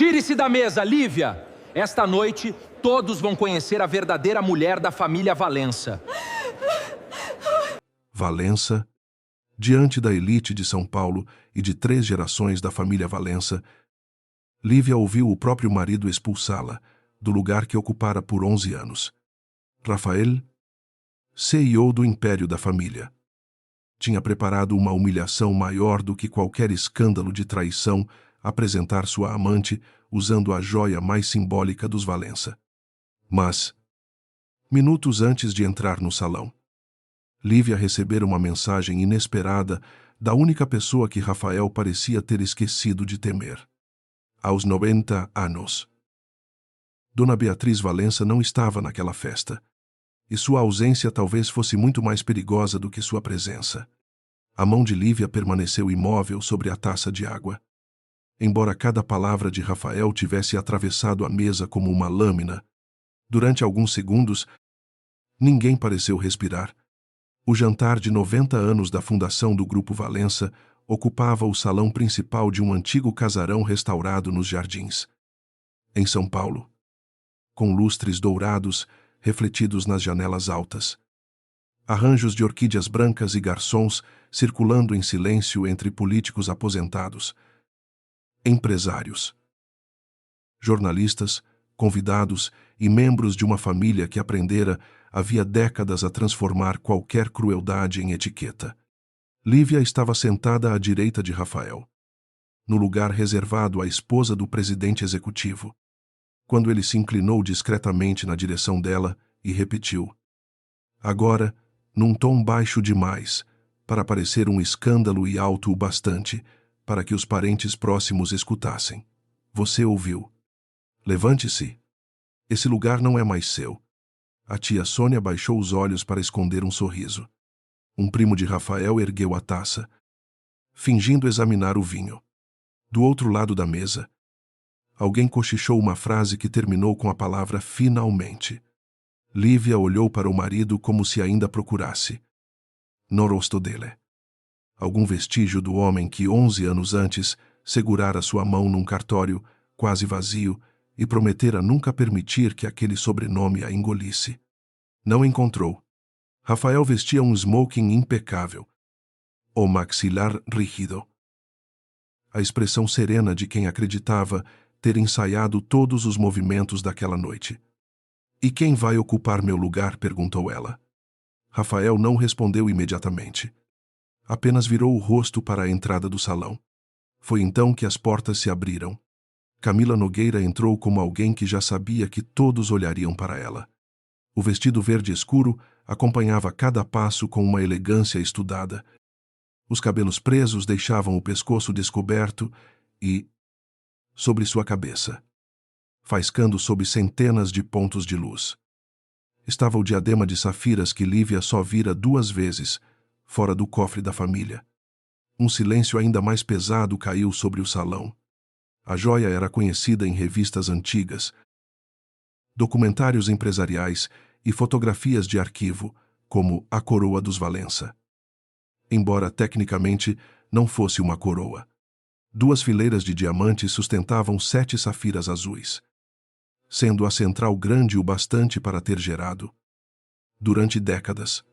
Tire-se da mesa, Lívia! Esta noite, todos vão conhecer a verdadeira mulher da família Valença. Valença, diante da elite de São Paulo e de 3 gerações da família Valença, Lívia ouviu o próprio marido expulsá-la do lugar que ocupara por 11 anos. Rafael, CEO do império da família, tinha preparado uma humilhação maior do que qualquer escândalo de traição apresentar sua amante usando a joia mais simbólica dos Valença. Mas, minutos antes de entrar no salão, Lívia recebera uma mensagem inesperada da única pessoa que Rafael parecia ter esquecido de temer. Aos 90 anos, Dona Beatriz Valença não estava naquela festa, e sua ausência talvez fosse muito mais perigosa do que sua presença. A mão de Lívia permaneceu imóvel sobre a taça de água. Embora cada palavra de Rafael tivesse atravessado a mesa como uma lâmina, durante alguns segundos, ninguém pareceu respirar. O jantar de 90 anos da fundação do Grupo Valença ocupava o salão principal de um antigo casarão restaurado nos Jardins, em São Paulo, com lustres dourados refletidos nas janelas altas. Arranjos de orquídeas brancas e garçons circulando em silêncio entre políticos aposentados, empresários, jornalistas, convidados e membros de uma família que aprendera havia décadas a transformar qualquer crueldade em etiqueta. Lívia estava sentada à direita de Rafael, no lugar reservado à esposa do presidente executivo, quando ele se inclinou discretamente na direção dela e repetiu, agora, num tom baixo demais, para parecer um escândalo e alto o bastante, para que os parentes próximos escutassem. Você ouviu. Levante-se. Esse lugar não é mais seu. A tia Sônia baixou os olhos para esconder um sorriso. Um primo de Rafael ergueu a taça, fingindo examinar o vinho. Do outro lado da mesa, alguém cochichou uma frase que terminou com a palavra finalmente. Lívia olhou para o marido como se ainda procurasse. No rosto dele. Algum vestígio do homem que 11 anos antes segurara sua mão num cartório, quase vazio, e prometera nunca permitir que aquele sobrenome a engolisse. Não encontrou. Rafael vestia um smoking impecável, o maxilar rígido. A expressão serena de quem acreditava ter ensaiado todos os movimentos daquela noite. E quem vai ocupar meu lugar? Perguntou ela. Rafael não respondeu imediatamente. Apenas virou o rosto para a entrada do salão. Foi então que as portas se abriram. Camila Nogueira entrou como alguém que já sabia que todos olhariam para ela. O vestido verde escuro acompanhava cada passo com uma elegância estudada. Os cabelos presos deixavam o pescoço descoberto e, sobre sua cabeça, faiscando sob centenas de pontos de luz, estava o diadema de safiras que Lívia só vira 2 vezes, fora do cofre da família. Um silêncio ainda mais pesado caiu sobre o salão. A joia era conhecida em revistas antigas, documentários empresariais e fotografias de arquivo, como a coroa dos Valença. Embora tecnicamente não fosse uma coroa. 2 fileiras de diamantes sustentavam 7 safiras azuis, sendo a central grande o bastante para ter gerado, durante décadas,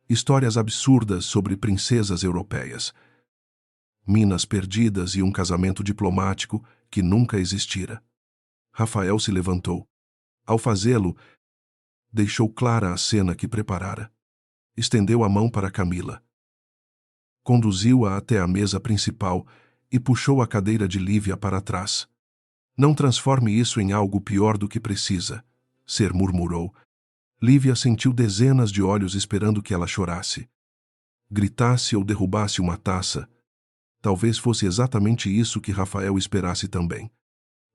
histórias absurdas sobre princesas europeias, minas perdidas e um casamento diplomático que nunca existira. Rafael se levantou. Ao fazê-lo, deixou clara a cena que preparara. Estendeu a mão para Camila. Conduziu-a até a mesa principal e puxou a cadeira de Lívia para trás. Não transforme isso em algo pior do que precisa, Ser murmurou. Lívia sentiu dezenas de olhos esperando que ela chorasse, gritasse ou derrubasse uma taça. Talvez fosse exatamente isso que Rafael esperasse também.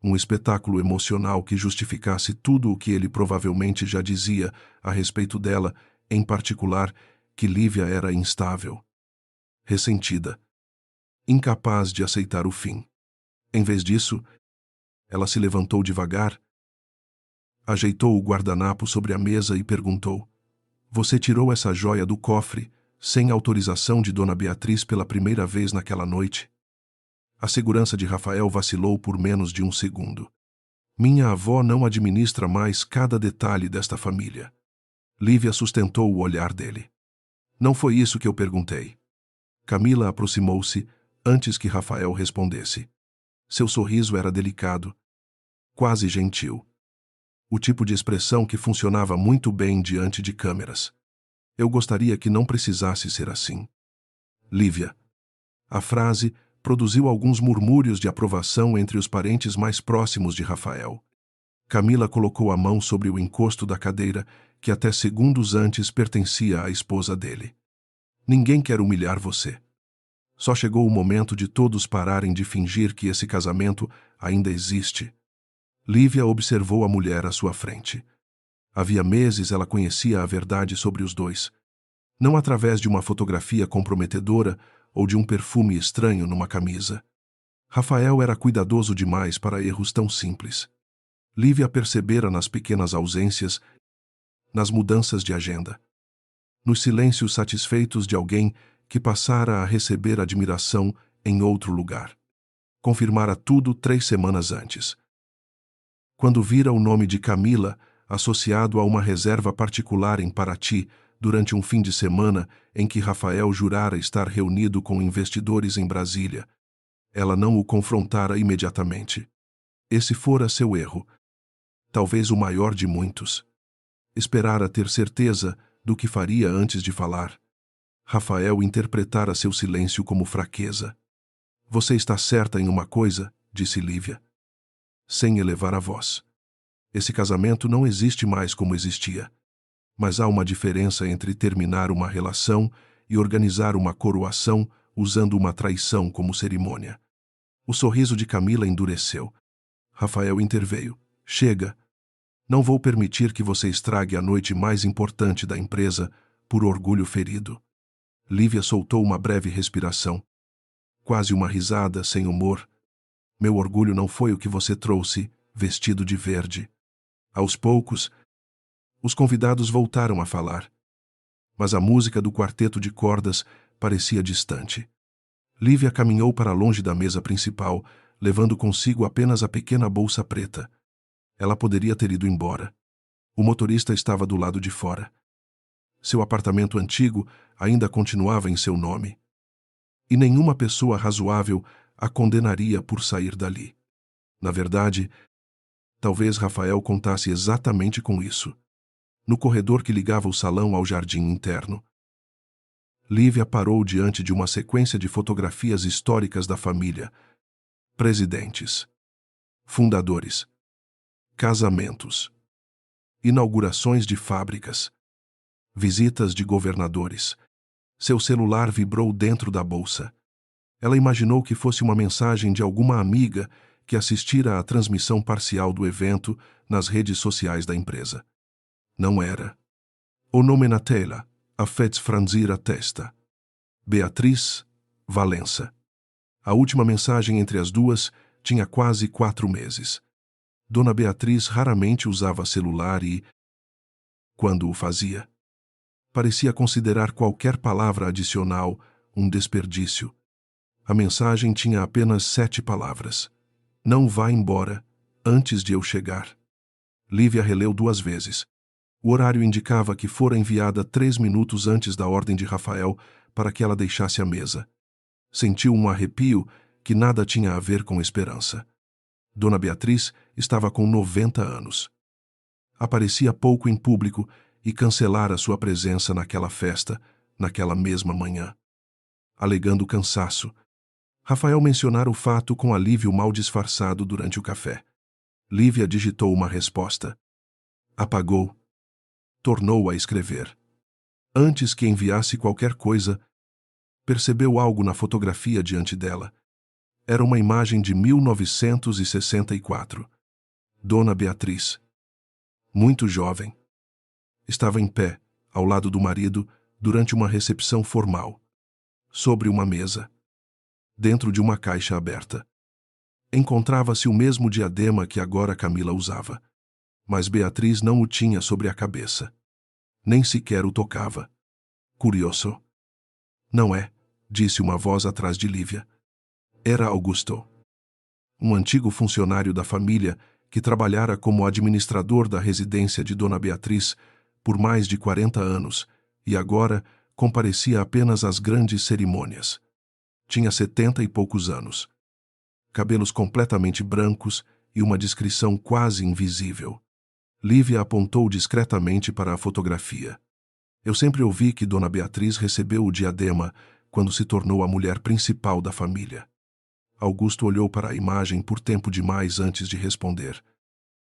Um espetáculo emocional que justificasse tudo o que ele provavelmente já dizia a respeito dela, em particular, que Lívia era instável, ressentida, incapaz de aceitar o fim. Em vez disso, ela se levantou devagar, ajeitou o guardanapo sobre a mesa e perguntou: "Você tirou essa joia do cofre, sem autorização de Dona Beatriz pela primeira vez naquela noite?" A segurança de Rafael vacilou por menos de um segundo. Minha avó não administra mais cada detalhe desta família. Lívia sustentou o olhar dele. Não foi isso que eu perguntei. Camila aproximou-se antes que Rafael respondesse. Seu sorriso era delicado, quase gentil. O tipo de expressão que funcionava muito bem diante de câmeras. Eu gostaria que não precisasse ser assim. Lívia. A frase produziu alguns murmúrios de aprovação entre os parentes mais próximos de Rafael. Camila colocou a mão sobre o encosto da cadeira que até segundos antes pertencia à esposa dele. Ninguém quer humilhar você. Só chegou o momento de todos pararem de fingir que esse casamento ainda existe. Lívia observou a mulher à sua frente. Havia meses ela conhecia a verdade sobre os dois. Não através de uma fotografia comprometedora ou de um perfume estranho numa camisa. Rafael era cuidadoso demais para erros tão simples. Lívia percebera nas pequenas ausências, nas mudanças de agenda, nos silêncios satisfeitos de alguém que passara a receber admiração em outro lugar. Confirmara tudo 3 semanas antes. Quando vira o nome de Camila associado a uma reserva particular em Paraty durante um fim de semana em que Rafael jurara estar reunido com investidores em Brasília, ela não o confrontara imediatamente. Esse fora seu erro. Talvez o maior de muitos. Esperara ter certeza do que faria antes de falar. Rafael interpretara seu silêncio como fraqueza. Você está certa em uma coisa, disse Lívia, sem elevar a voz. Esse casamento não existe mais como existia. Mas há uma diferença entre terminar uma relação e organizar uma coroação usando uma traição como cerimônia. O sorriso de Camila endureceu. Rafael interveio. Chega. Não vou permitir que você estrague a noite mais importante da empresa por orgulho ferido. Lívia soltou uma breve respiração. Quase uma risada, sem humor. Meu orgulho não foi o que você trouxe, vestido de verde. Aos poucos, os convidados voltaram a falar. Mas a música do quarteto de cordas parecia distante. Lívia caminhou para longe da mesa principal, levando consigo apenas a pequena bolsa preta. Ela poderia ter ido embora. O motorista estava do lado de fora. Seu apartamento antigo ainda continuava em seu nome. E nenhuma pessoa razoável a condenaria por sair dali. Na verdade, talvez Rafael contasse exatamente com isso. No corredor que ligava o salão ao jardim interno. Lívia parou diante de uma sequência de fotografias históricas da família. Presidentes. Fundadores. Casamentos. Inaugurações de fábricas. Visitas de governadores. Seu celular vibrou dentro da bolsa. Ela imaginou que fosse uma mensagem de alguma amiga que assistira à transmissão parcial do evento nas redes sociais da empresa. Não era. O nome na tela a fez franzir a testa. Beatriz Valença. A última mensagem entre as duas tinha quase 4 meses. Dona Beatriz raramente usava celular e, quando o fazia, parecia considerar qualquer palavra adicional um desperdício. A mensagem tinha apenas 7 palavras. Não vá embora antes de eu chegar. Lívia releu 2 vezes. O horário indicava que fora enviada 3 minutos antes da ordem de Rafael para que ela deixasse a mesa. Sentiu um arrepio que nada tinha a ver com esperança. Dona Beatriz estava com 90 anos. Aparecia pouco em público e cancelara sua presença naquela festa, naquela mesma manhã. Alegando cansaço, Rafael mencionara o fato com alívio mal disfarçado durante o café. Lívia digitou uma resposta. Apagou. Tornou a escrever. Antes que enviasse qualquer coisa, percebeu algo na fotografia diante dela. Era uma imagem de 1964. Dona Beatriz. Muito jovem. Estava em pé, ao lado do marido, durante uma recepção formal. Sobre uma mesa. Dentro de uma caixa aberta. Encontrava-se o mesmo diadema que agora Camila usava. Mas Beatriz não o tinha sobre a cabeça. Nem sequer o tocava. Curioso. Não é, disse uma voz atrás de Lívia. Era Augusto, um antigo funcionário da família que trabalhara como administrador da residência de Dona Beatriz por mais de 40 anos e agora comparecia apenas às grandes cerimônias. Tinha 70 e poucos anos, cabelos completamente brancos e uma descrição quase invisível. Lívia apontou discretamente para a fotografia. Eu sempre ouvi que Dona Beatriz recebeu o diadema quando se tornou a mulher principal da família. Augusto olhou para a imagem por tempo demais antes de responder.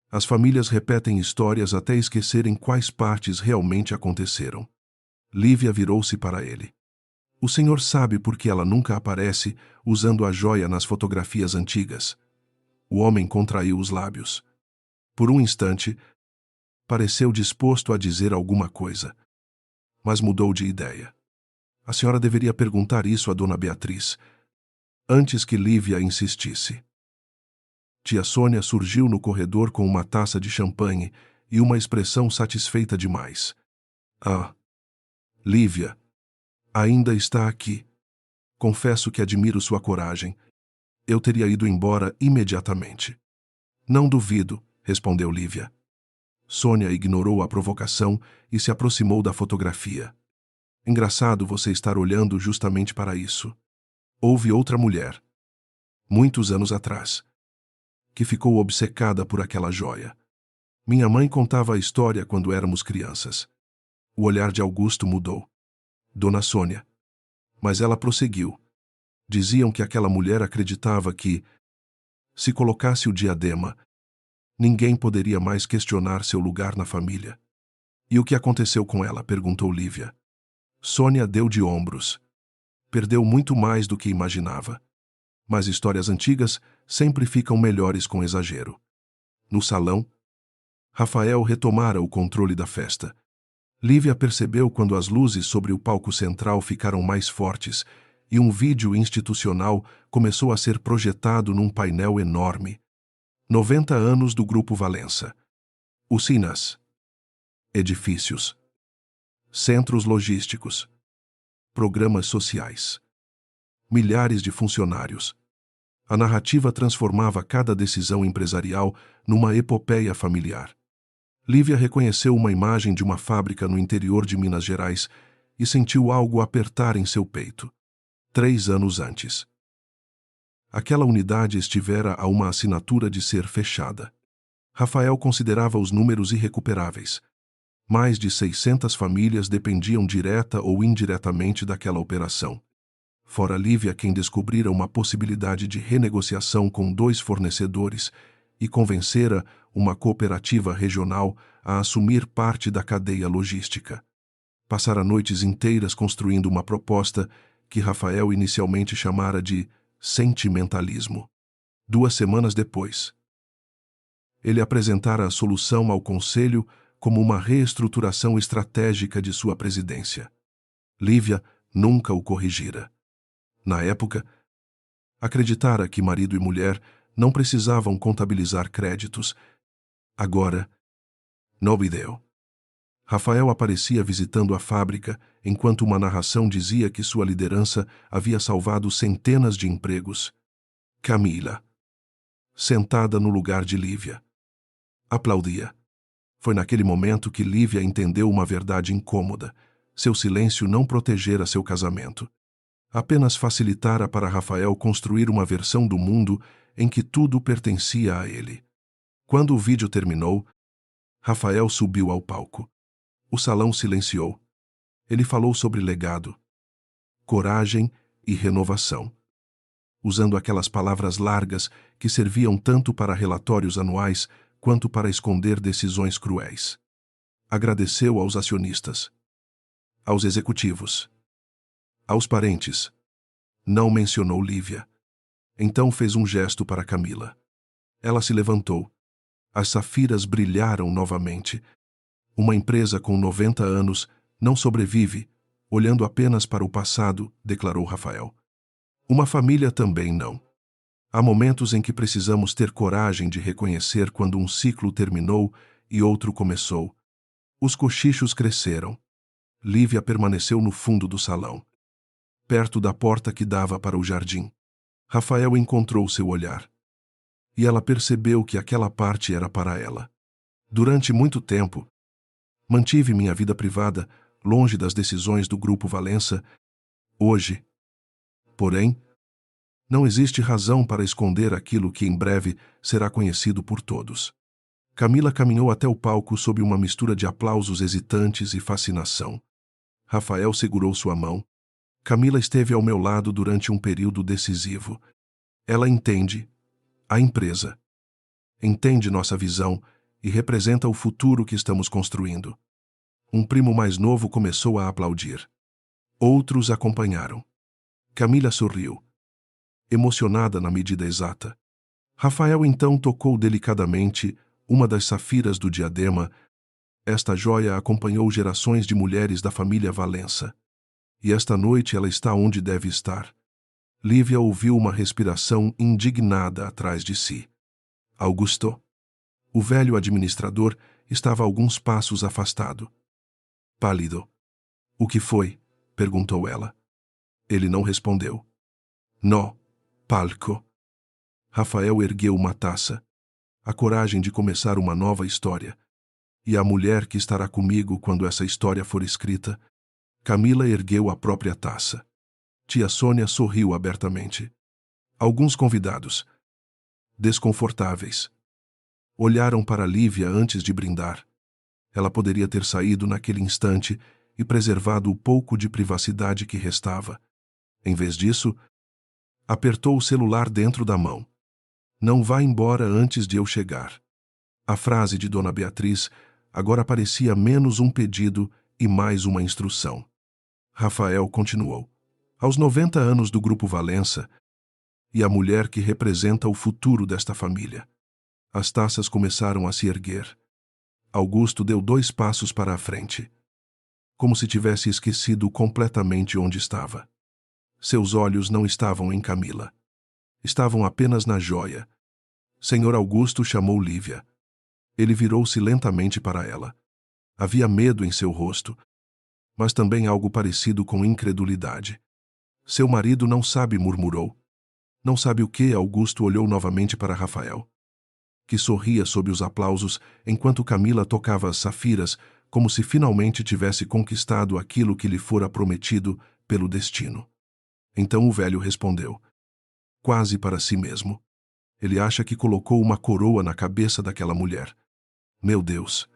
As famílias repetem histórias até esquecerem quais partes realmente aconteceram. Lívia virou-se para ele. O senhor sabe por que ela nunca aparece usando a joia nas fotografias antigas? O homem contraiu os lábios. Por um instante, pareceu disposto a dizer alguma coisa, mas mudou de ideia. A senhora deveria perguntar isso a Dona Beatriz, antes que Lívia insistisse. Tia Sônia surgiu no corredor com uma taça de champanhe e uma expressão satisfeita demais. Ah, Lívia, ainda está aqui. Confesso que admiro sua coragem. Eu teria ido embora imediatamente. Não duvido, respondeu Lívia. Sônia ignorou a provocação e se aproximou da fotografia. Engraçado você estar olhando justamente para isso. Houve outra mulher, muitos anos atrás, que ficou obcecada por aquela joia. Minha mãe contava a história quando éramos crianças. O olhar de Augusto mudou. Dona Sônia. Mas ela prosseguiu. Diziam que aquela mulher acreditava que, se colocasse o diadema, ninguém poderia mais questionar seu lugar na família. E o que aconteceu com ela? Perguntou Lívia. Sônia deu de ombros. Perdeu muito mais do que imaginava. Mas histórias antigas sempre ficam melhores com exagero. No salão, Rafael retomara o controle da festa. Lívia percebeu quando as luzes sobre o palco central ficaram mais fortes e um vídeo institucional começou a ser projetado num painel enorme. 90 anos do Grupo Valença. Usinas. Edifícios. Centros logísticos. Programas sociais. Milhares de funcionários. A narrativa transformava cada decisão empresarial numa epopeia familiar. Lívia reconheceu uma imagem de uma fábrica no interior de Minas Gerais e sentiu algo apertar em seu peito. 3 anos antes. Aquela unidade estivera a uma assinatura de ser fechada. Rafael considerava os números irrecuperáveis. Mais de 600 famílias dependiam direta ou indiretamente daquela operação. Fora Lívia quem descobrira uma possibilidade de renegociação com 2 fornecedores e convencera uma cooperativa regional a assumir parte da cadeia logística. Passara noites inteiras construindo uma proposta que Rafael inicialmente chamara de sentimentalismo. 2 semanas depois, ele apresentara a solução ao Conselho como uma reestruturação estratégica de sua presidência. Lívia nunca o corrigira. Na época, acreditara que marido e mulher não precisavam contabilizar créditos. Agora, não deu. Rafael aparecia visitando a fábrica enquanto uma narração dizia que sua liderança havia salvado centenas de empregos. Camila, sentada no lugar de Lívia, aplaudia. Foi naquele momento que Lívia entendeu uma verdade incômoda. Seu silêncio não protegera seu casamento. Apenas facilitara para Rafael construir uma versão do mundo em que tudo pertencia a ele. Quando o vídeo terminou, Rafael subiu ao palco. O salão silenciou. Ele falou sobre legado, coragem e renovação, usando aquelas palavras largas que serviam tanto para relatórios anuais quanto para esconder decisões cruéis. Agradeceu aos acionistas, aos executivos, aos parentes. Não mencionou Lívia. Então fez um gesto para Camila. Ela se levantou. As safiras brilharam novamente. Uma empresa com 90 anos não sobrevive, olhando apenas para o passado, declarou Rafael. Uma família também não. Há momentos em que precisamos ter coragem de reconhecer quando um ciclo terminou e outro começou. Os cochichos cresceram. Lívia permaneceu no fundo do salão, perto da porta que dava para o jardim. Rafael encontrou seu olhar. E ela percebeu que aquela parte era para ela. Durante muito tempo, mantive minha vida privada longe das decisões do Grupo Valença. Hoje, porém, não existe razão para esconder aquilo que em breve será conhecido por todos. Camila caminhou até o palco sob uma mistura de aplausos hesitantes e fascinação. Rafael segurou sua mão. Camila esteve ao meu lado durante um período decisivo. Ela entende a empresa, entende nossa visão e representa o futuro que estamos construindo. Um primo mais novo começou a aplaudir. Outros acompanharam. Camila sorriu, emocionada na medida exata. Rafael então tocou delicadamente uma das safiras do diadema. Esta joia acompanhou gerações de mulheres da família Valença. E esta noite ela está onde deve estar. Lívia ouviu uma respiração indignada atrás de si. Augusto, o velho administrador, estava a alguns passos afastado. Pálido. O que foi? Perguntou ela. Ele não respondeu. No palco. Rafael ergueu uma taça. A coragem de começar uma nova história. E a mulher que estará comigo quando essa história for escrita. Camila ergueu a própria taça. Tia Sônia sorriu abertamente. Alguns convidados, desconfortáveis, olharam para Lívia antes de brindar. Ela poderia ter saído naquele instante e preservado o pouco de privacidade que restava. Em vez disso, apertou o celular dentro da mão. Não vá embora antes de eu chegar. A frase de Dona Beatriz agora parecia menos um pedido e mais uma instrução. Rafael continuou. Aos 90 anos do Grupo Valença, e a mulher que representa o futuro desta família. As taças começaram a se erguer. Augusto deu 2 passos para a frente, como se tivesse esquecido completamente onde estava. Seus olhos não estavam em Camila. Estavam apenas na joia. Senhor Augusto chamou Lívia. Ele virou-se lentamente para ela. Havia medo em seu rosto, mas também algo parecido com incredulidade. Seu marido não sabe, murmurou. Não sabe o que? Augusto olhou novamente para Rafael, que sorria sob os aplausos enquanto Camila tocava as safiras, como se finalmente tivesse conquistado aquilo que lhe fora prometido pelo destino. Então o velho respondeu, quase para si mesmo. Ele acha que colocou uma coroa na cabeça daquela mulher. Meu Deus!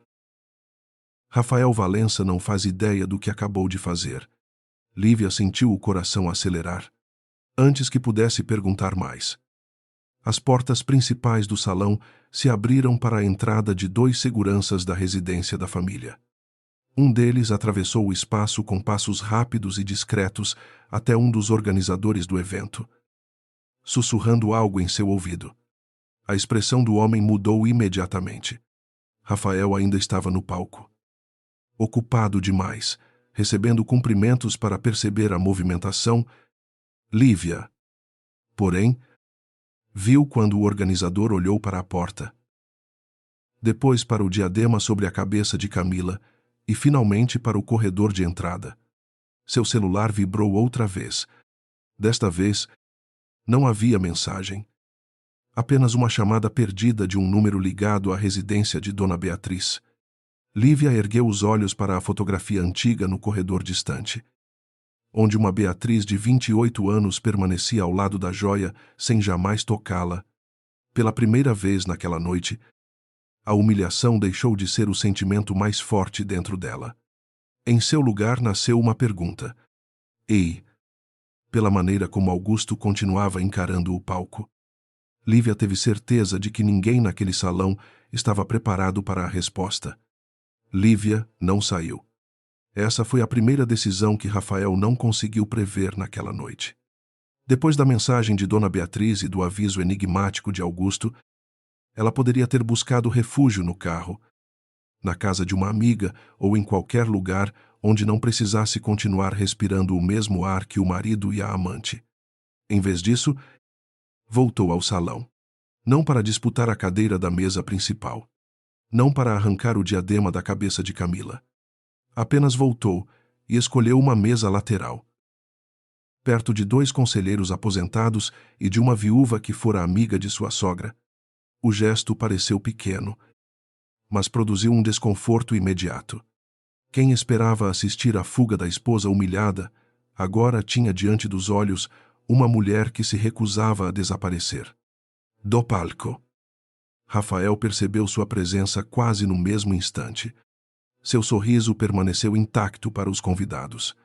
Rafael Valença não faz ideia do que acabou de fazer. Lívia sentiu o coração acelerar, antes que pudesse perguntar mais. As portas principais do salão se abriram para a entrada de 2 seguranças da residência da família. Um deles atravessou o espaço com passos rápidos e discretos até um dos organizadores do evento, sussurrando algo em seu ouvido. A expressão do homem mudou imediatamente. Rafael ainda estava no palco, ocupado demais, recebendo cumprimentos para perceber a movimentação. Lívia, porém, viu quando o organizador olhou para a porta. Depois para o diadema sobre a cabeça de Camila e finalmente para o corredor de entrada. Seu celular vibrou outra vez. Desta vez, não havia mensagem. Apenas uma chamada perdida de um número ligado à residência de Dona Beatriz. Lívia ergueu os olhos para a fotografia antiga no corredor distante, onde uma Beatriz de 28 anos permanecia ao lado da joia sem jamais tocá-la. Pela primeira vez naquela noite, a humilhação deixou de ser o sentimento mais forte dentro dela. Em seu lugar nasceu uma pergunta. Ei! Pela maneira como Augusto continuava encarando o palco. Lívia teve certeza de que ninguém naquele salão estava preparado para a resposta. Lívia não saiu. Essa foi a primeira decisão que Rafael não conseguiu prever naquela noite. Depois da mensagem de Dona Beatriz e do aviso enigmático de Augusto, ela poderia ter buscado refúgio no carro, na casa de uma amiga ou em qualquer lugar onde não precisasse continuar respirando o mesmo ar que o marido e a amante. Em vez disso, voltou ao salão. Não para disputar a cadeira da mesa principal. Não para arrancar o diadema da cabeça de Camila. Apenas voltou e escolheu uma mesa lateral. perto de 2 conselheiros aposentados e de uma viúva que fora amiga de sua sogra. O gesto pareceu pequeno, mas produziu um desconforto imediato. Quem esperava assistir à fuga da esposa humilhada, agora tinha diante dos olhos uma mulher que se recusava a desaparecer. Do palco. Rafael percebeu sua presença quase no mesmo instante. Seu sorriso permaneceu intacto para os convidados.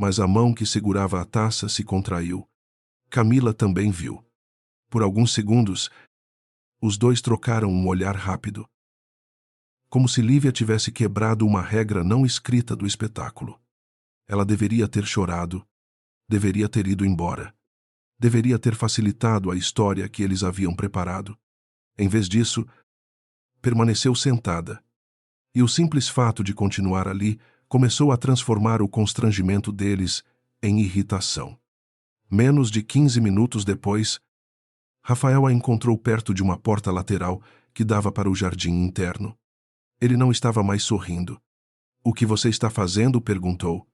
Mas a mão que segurava a taça se contraiu. Camila também viu. Por alguns segundos, os dois trocaram um olhar rápido. Como se Lívia tivesse quebrado uma regra não escrita do espetáculo. Ela deveria ter chorado, deveria ter ido embora, deveria ter facilitado a história que eles haviam preparado. Em vez disso, permaneceu sentada. E o simples fato de continuar ali começou a transformar o constrangimento deles em irritação. Menos de 15 minutos depois, Rafael a encontrou perto de uma porta lateral que dava para o jardim interno. Ele não estava mais sorrindo. "O que você está fazendo?" perguntou,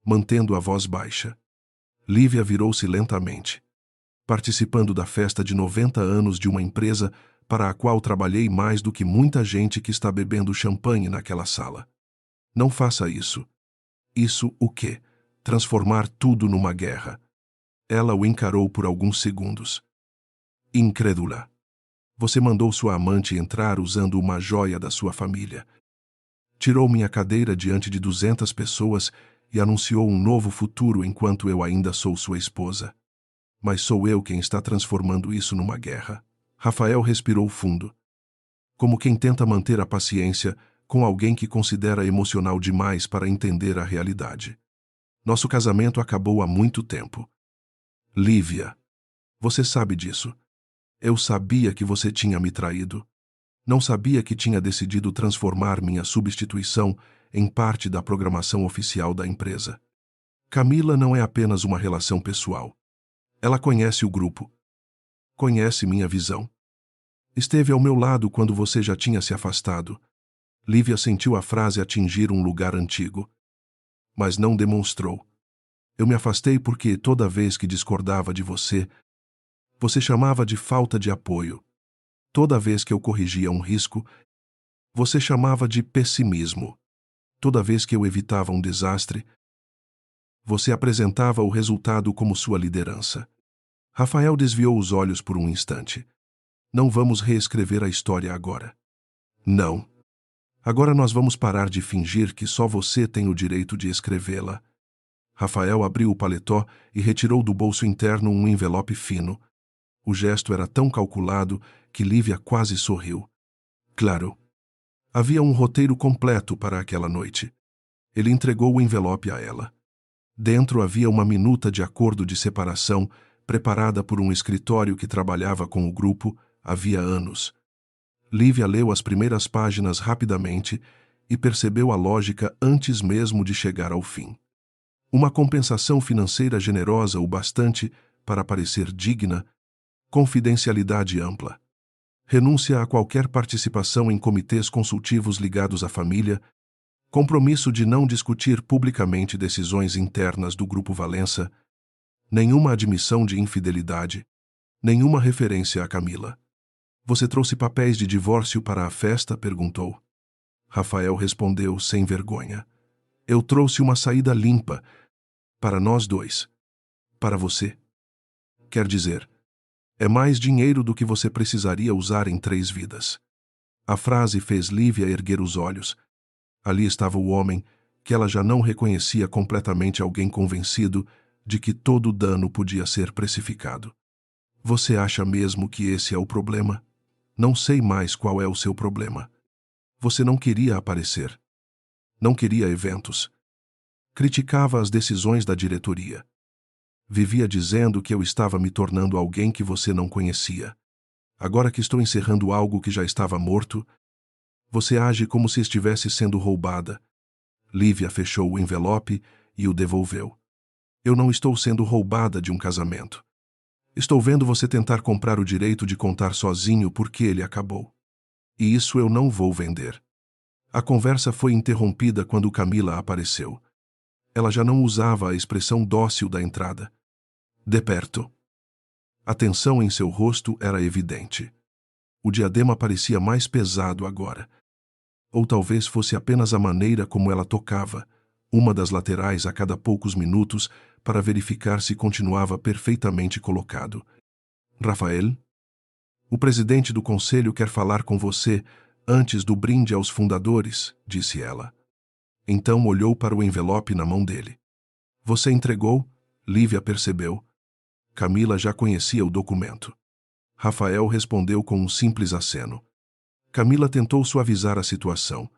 mantendo a voz baixa. Lívia virou-se lentamente. "Participando da festa de 90 anos de uma empresa para a qual trabalhei mais do que muita gente que está bebendo champanhe naquela sala." "Não faça isso." "Isso o quê? Transformar tudo numa guerra." Ela o encarou por alguns segundos. Incrédula. "Você mandou sua amante entrar usando uma joia da sua família. Tirou minha cadeira diante de 200 pessoas e anunciou um novo futuro enquanto eu ainda sou sua esposa. Mas sou eu quem está transformando isso numa guerra." Rafael respirou fundo, como quem tenta manter a paciência com alguém que considera emocional demais para entender a realidade. "Nosso casamento acabou há muito tempo." "Lívia, você sabe disso. Eu sabia que você tinha me traído. Não sabia que tinha decidido transformar minha substituição em parte da programação oficial da empresa. Camila não é apenas uma relação pessoal. Ela conhece o grupo. Conhece minha visão. Esteve ao meu lado quando você já tinha se afastado." Lívia sentiu a frase atingir um lugar antigo, mas não demonstrou. "Eu me afastei porque toda vez que discordava de você, você chamava de falta de apoio. Toda vez que eu corrigia um risco, você chamava de pessimismo. Toda vez que eu evitava um desastre, você apresentava o resultado como sua liderança." Rafael desviou os olhos por um instante. "Não vamos reescrever a história agora." "Não. Agora nós vamos parar de fingir que só você tem o direito de escrevê-la." Rafael abriu o paletó e retirou do bolso interno um envelope fino. O gesto era tão calculado que Lívia quase sorriu. Claro. Havia um roteiro completo para aquela noite. Ele entregou o envelope a ela. Dentro havia uma minuta de acordo de separação preparada por um escritório que trabalhava com o grupo havia anos. Lívia leu as primeiras páginas rapidamente e percebeu a lógica antes mesmo de chegar ao fim. Uma compensação financeira generosa o bastante para parecer digna, confidencialidade ampla, renúncia a qualquer participação em comitês consultivos ligados à família, compromisso de não discutir publicamente decisões internas do Grupo Valença, nenhuma admissão de infidelidade, nenhuma referência a Camila. "Você trouxe papéis de divórcio para a festa?" perguntou. Rafael respondeu sem vergonha. "Eu trouxe uma saída limpa, para nós dois. Para você. Quer dizer, é mais dinheiro do que você precisaria usar em 3 vidas." A frase fez Lívia erguer os olhos. Ali estava o homem, que ela já não reconhecia completamente alguém convencido de que todo dano podia ser precificado. "Você acha mesmo que esse é o problema? Não sei mais qual é o seu problema. Você não queria aparecer. Não queria eventos. Criticava as decisões da diretoria. Vivia dizendo que eu estava me tornando alguém que você não conhecia. Agora que estou encerrando algo que já estava morto, você age como se estivesse sendo roubada." Lívia fechou o envelope e o devolveu. "Eu não estou sendo roubada de um casamento. Estou vendo você tentar comprar o direito de contar sozinho porque ele acabou. E isso eu não vou vender." A conversa foi interrompida quando Camila apareceu. Ela já não usava a expressão dócil da entrada. De perto. A tensão em seu rosto era evidente. O diadema parecia mais pesado agora. Ou talvez fosse apenas a maneira como ela tocava, uma das laterais a cada poucos minutos, para verificar se continuava perfeitamente colocado. Rafael? O presidente do conselho quer falar com você antes do brinde aos fundadores, disse ela. Então olhou para o envelope na mão dele. Você entregou? Lívia percebeu. Camila já conhecia o documento. Rafael respondeu com um simples aceno. Camila tentou suavizar a situação.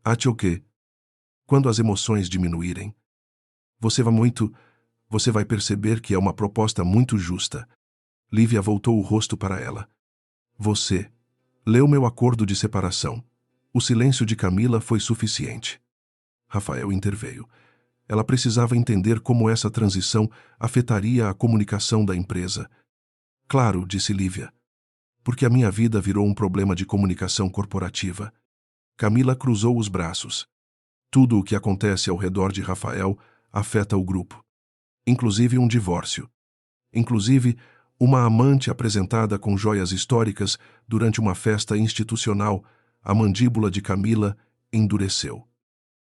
Ache o quê? Quando as emoções diminuírem. Você vai perceber que é uma proposta muito justa. Lívia voltou o rosto para ela. Você leu meu acordo de separação. O silêncio de Camila foi suficiente. Rafael interveio. Ela precisava entender como essa transição afetaria a comunicação da empresa. Claro, disse Lívia. Porque a minha vida virou um problema de comunicação corporativa. Camila cruzou os braços. Tudo o que acontece ao redor de Rafael afeta o grupo. Inclusive um divórcio. Inclusive, uma amante apresentada com joias históricas durante uma festa institucional, a mandíbula de Camila endureceu.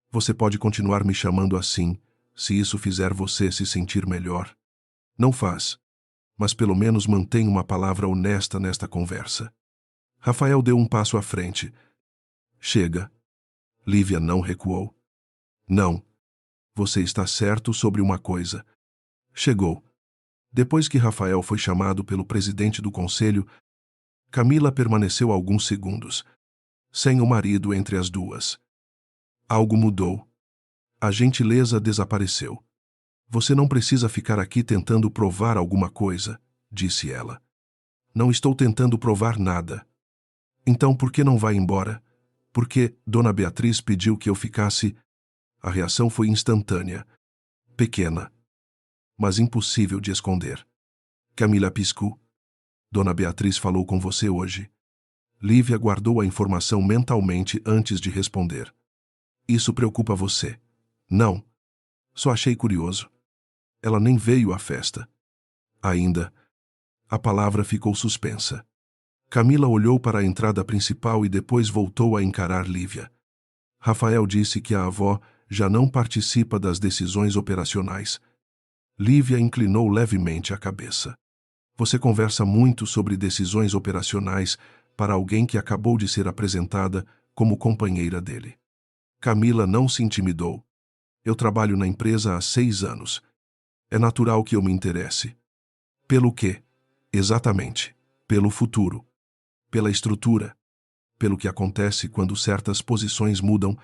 Você pode continuar me chamando assim, se isso fizer você se sentir melhor. Não faz. Mas pelo menos mantém uma palavra honesta nesta conversa. Rafael deu um passo à frente. Chega. Lívia não recuou. Não. Você está certo sobre uma coisa. Chegou. Depois que Rafael foi chamado pelo presidente do conselho, Camila permaneceu alguns segundos, sem o marido entre as duas. Algo mudou. A gentileza desapareceu. Você não precisa ficar aqui tentando provar alguma coisa, disse ela. Não estou tentando provar nada. Então por que não vai embora? Porque Dona Beatriz pediu que eu ficasse. A reação foi instantânea. Pequena. Mas impossível de esconder. Camila piscou. Dona Beatriz falou com você hoje. Lívia guardou a informação mentalmente antes de responder. Isso preocupa você? Não. Só achei curioso. Ela nem veio à festa. Ainda. A palavra ficou suspensa. Camila olhou para a entrada principal e depois voltou a encarar Lívia. Rafael disse que a avó já não participa das decisões operacionais. Lívia inclinou levemente a cabeça. Você conversa muito sobre decisões operacionais para alguém que acabou de ser apresentada como companheira dele. Camila não se intimidou. Eu trabalho na empresa há 6 anos. É natural que eu me interesse. Pelo quê? Exatamente. Pelo futuro. Pela estrutura. Pelo que acontece quando certas posições mudam.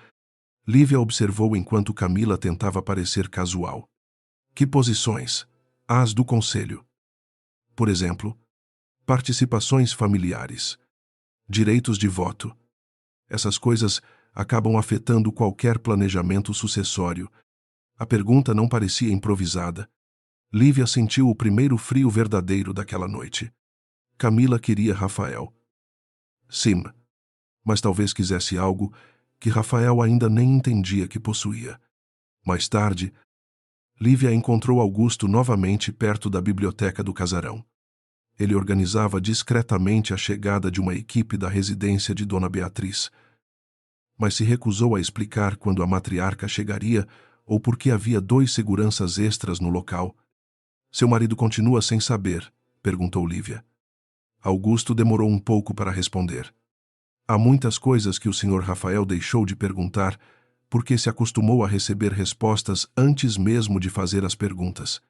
Lívia observou enquanto Camila tentava parecer casual. Que posições? As do conselho. Por exemplo, participações familiares. Direitos de voto. Essas coisas acabam afetando qualquer planejamento sucessório. A pergunta não parecia improvisada. Lívia sentiu o primeiro frio verdadeiro daquela noite. Camila queria Rafael. Sim, mas talvez quisesse algo que Rafael ainda nem entendia que possuía. Mais tarde, Lívia encontrou Augusto novamente perto da biblioteca do casarão. Ele organizava discretamente a chegada de uma equipe da residência de Dona Beatriz, mas se recusou a explicar quando a matriarca chegaria ou por que havia 2 seguranças extras no local. Seu marido continua sem saber, perguntou Lívia. Augusto demorou um pouco para responder. Há muitas coisas que o Sr. Rafael deixou de perguntar porque se acostumou a receber respostas antes mesmo de fazer as perguntas.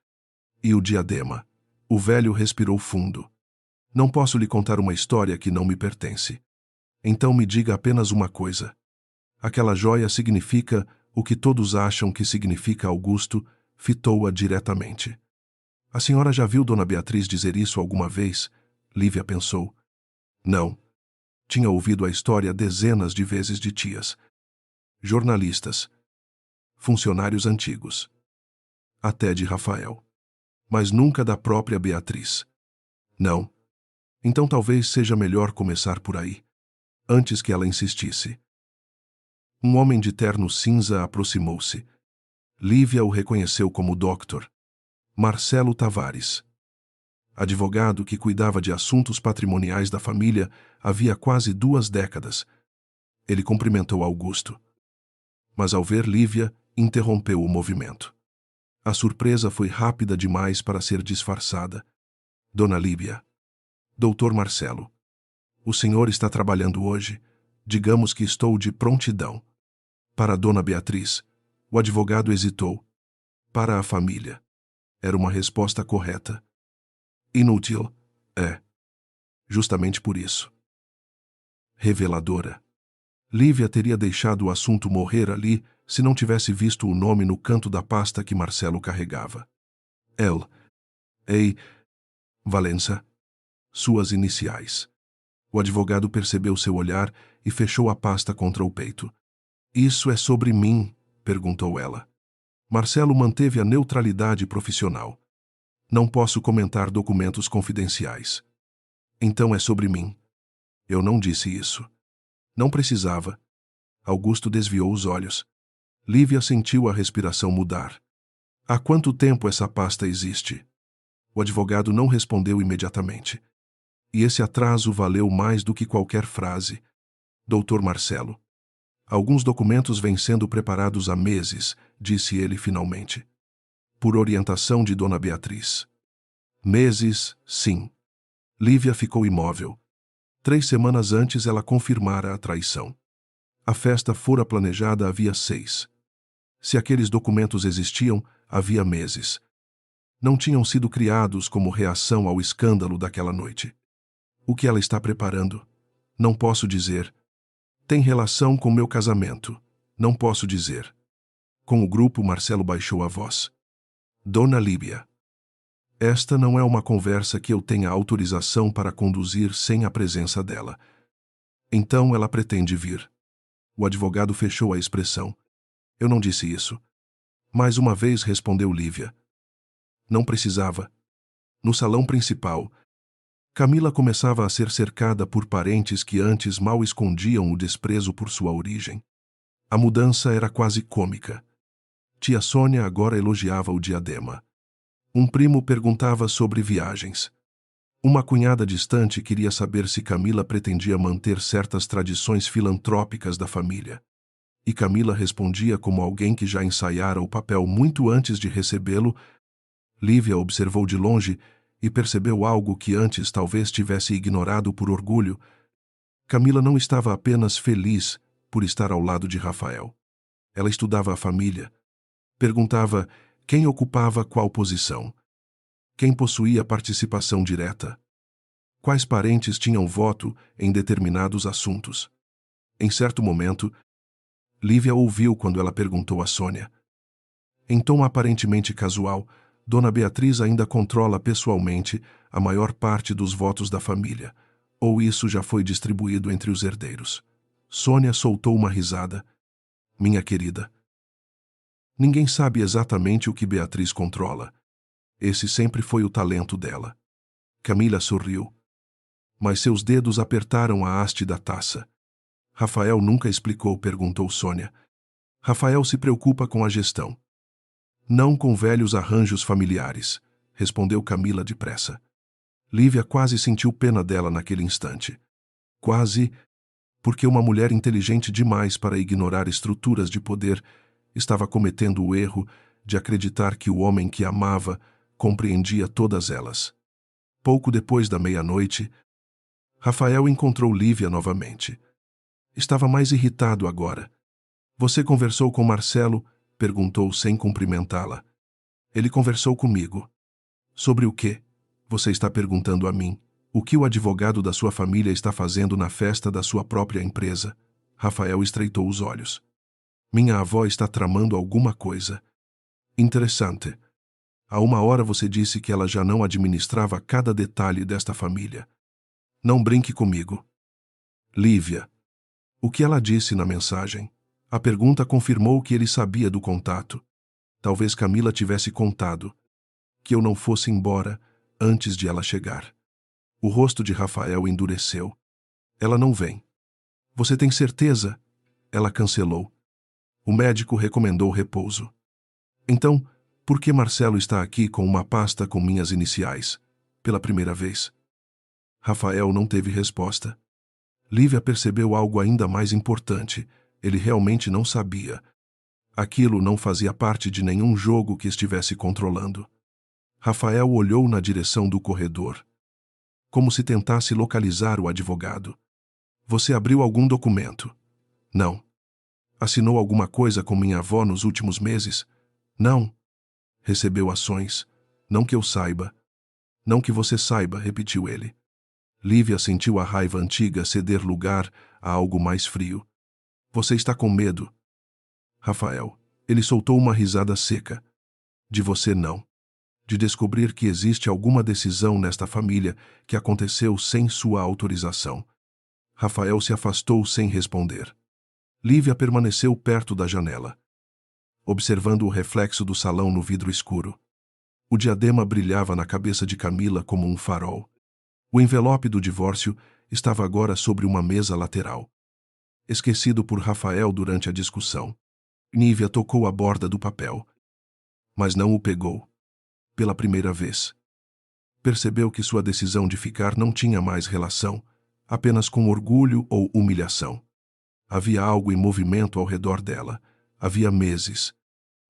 E o diadema? O velho respirou fundo. Não posso lhe contar uma história que não me pertence. Então me diga apenas uma coisa. Aquela joia significa o que todos acham que significa Augusto, fitou-a diretamente. A senhora já viu Dona Beatriz dizer isso alguma vez? Lívia pensou. Não. Tinha ouvido a história dezenas de vezes de tias. Jornalistas. Funcionários antigos. Até de Rafael. Mas nunca da própria Beatriz. Não. Então talvez seja melhor começar por aí. Antes que ela insistisse. Um homem de terno cinza aproximou-se. Lívia o reconheceu como Dr. Marcelo Tavares, advogado que cuidava de assuntos patrimoniais da família havia quase 2 décadas. Ele cumprimentou Augusto, mas ao ver Lívia, interrompeu o movimento. A surpresa foi rápida demais para ser disfarçada. Dona Lívia. Doutor Marcelo. O senhor está trabalhando hoje? Digamos que estou de prontidão. Para Dona Beatriz, o advogado hesitou. Para a família. Era uma resposta correta. Inútil. É. Justamente por isso. Reveladora. Lívia teria deixado o assunto morrer ali se não tivesse visto o nome no canto da pasta que Marcelo carregava. El. Ei. Valença. Suas iniciais. O advogado percebeu seu olhar e fechou a pasta contra o peito. Isso é sobre mim? Perguntou ela. Marcelo manteve a neutralidade profissional. Não posso comentar documentos confidenciais. Então é sobre mim. Eu não disse isso. Não precisava. Augusto desviou os olhos. Lívia sentiu a respiração mudar. Há quanto tempo essa pasta existe? O advogado não respondeu imediatamente. E esse atraso valeu mais do que qualquer frase. Doutor Marcelo. Alguns documentos vêm sendo preparados há meses, disse ele finalmente. Por orientação de Dona Beatriz. Meses, sim. Lívia ficou imóvel. 3 semanas antes ela confirmara a traição. A festa fora planejada havia 6. Se aqueles documentos existiam, havia meses. Não tinham sido criados como reação ao escândalo daquela noite. O que ela está preparando? Não posso dizer. Tem relação com meu casamento. Não posso dizer. Com o grupo, Marcelo baixou a voz. Dona Lívia. Esta não é uma conversa que eu tenha autorização para conduzir sem a presença dela. Então ela pretende vir. O advogado fechou a expressão. Eu não disse isso. Mais uma vez respondeu Lívia. Não precisava. No salão principal, Camila começava a ser cercada por parentes que antes mal escondiam o desprezo por sua origem. A mudança era quase cômica. Tia Sônia agora elogiava o diadema. Um primo perguntava sobre viagens. Uma cunhada distante queria saber se Camila pretendia manter certas tradições filantrópicas da família. E Camila respondia como alguém que já ensaiara o papel muito antes de recebê-lo. Lívia observou de longe e percebeu algo que antes talvez tivesse ignorado por orgulho. Camila não estava apenas feliz por estar ao lado de Rafael. Ela estudava a família. Perguntava quem ocupava qual posição. Quem possuía participação direta. Quais parentes tinham voto em determinados assuntos. Em certo momento, Lívia ouviu quando ela perguntou a Sônia. Em tom aparentemente casual, Dona Beatriz ainda controla pessoalmente a maior parte dos votos da família, ou isso já foi distribuído entre os herdeiros. Sônia soltou uma risada. Minha querida. Ninguém sabe exatamente o que Beatriz controla. Esse sempre foi o talento dela. Camila sorriu. Mas seus dedos apertaram a haste da taça. Rafael nunca explicou, perguntou Sônia. Rafael se preocupa com a gestão. Não com velhos arranjos familiares, respondeu Camila depressa. Lívia quase sentiu pena dela naquele instante. Quase, porque uma mulher inteligente demais para ignorar estruturas de poder estava cometendo o erro de acreditar que o homem que amava compreendia todas elas. Pouco depois da meia-noite, Rafael encontrou Lívia novamente. Estava mais irritado agora. Você conversou com Marcelo? Perguntou sem cumprimentá-la. Ele conversou comigo. Sobre o quê? Você está perguntando a mim. O que o advogado da sua família está fazendo na festa da sua própria empresa? Rafael estreitou os olhos. Minha avó está tramando alguma coisa. Interessante. Há 1 hora você disse que ela já não administrava cada detalhe desta família. Não brinque comigo. Lívia. O que ela disse na mensagem? A pergunta confirmou que ele sabia do contato. Talvez Camila tivesse contado. Que eu não fosse embora antes de ela chegar. O rosto de Rafael endureceu. Ela não vem. Você tem certeza? Ela cancelou. O médico recomendou repouso. Então, por que Marcelo está aqui com uma pasta com minhas iniciais? Pela primeira vez. Rafael não teve resposta. Lívia percebeu algo ainda mais importante. Ele realmente não sabia. Aquilo não fazia parte de nenhum jogo que estivesse controlando. Rafael olhou na direção do corredor, como se tentasse localizar o advogado. Você abriu algum documento? Não. Assinou alguma coisa com minha avó nos últimos meses? Não. Recebeu ações? Não que eu saiba. Não que você saiba, repetiu ele. Lívia sentiu a raiva antiga ceder lugar a algo mais frio. Você está com medo? Rafael. Ele soltou uma risada seca. De você não. De descobrir que existe alguma decisão nesta família que aconteceu sem sua autorização. Rafael se afastou sem responder. Lívia permaneceu perto da janela, observando o reflexo do salão no vidro escuro. O diadema brilhava na cabeça de Camila como um farol. O envelope do divórcio estava agora sobre uma mesa lateral, esquecido por Rafael durante a discussão. Lívia tocou a borda do papel, mas não o pegou. Pela primeira vez. Percebeu que sua decisão de ficar não tinha mais relação, apenas com orgulho ou humilhação. Havia algo em movimento ao redor dela. Havia meses.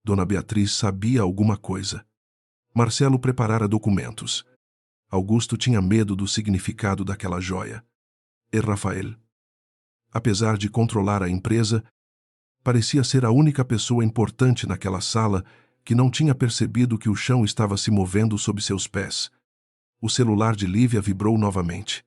Dona Beatriz sabia alguma coisa. Marcelo preparara documentos. Augusto tinha medo do significado daquela joia. E Rafael, apesar de controlar a empresa, parecia ser a única pessoa importante naquela sala que não tinha percebido que o chão estava se movendo sob seus pés. O celular de Lívia vibrou novamente.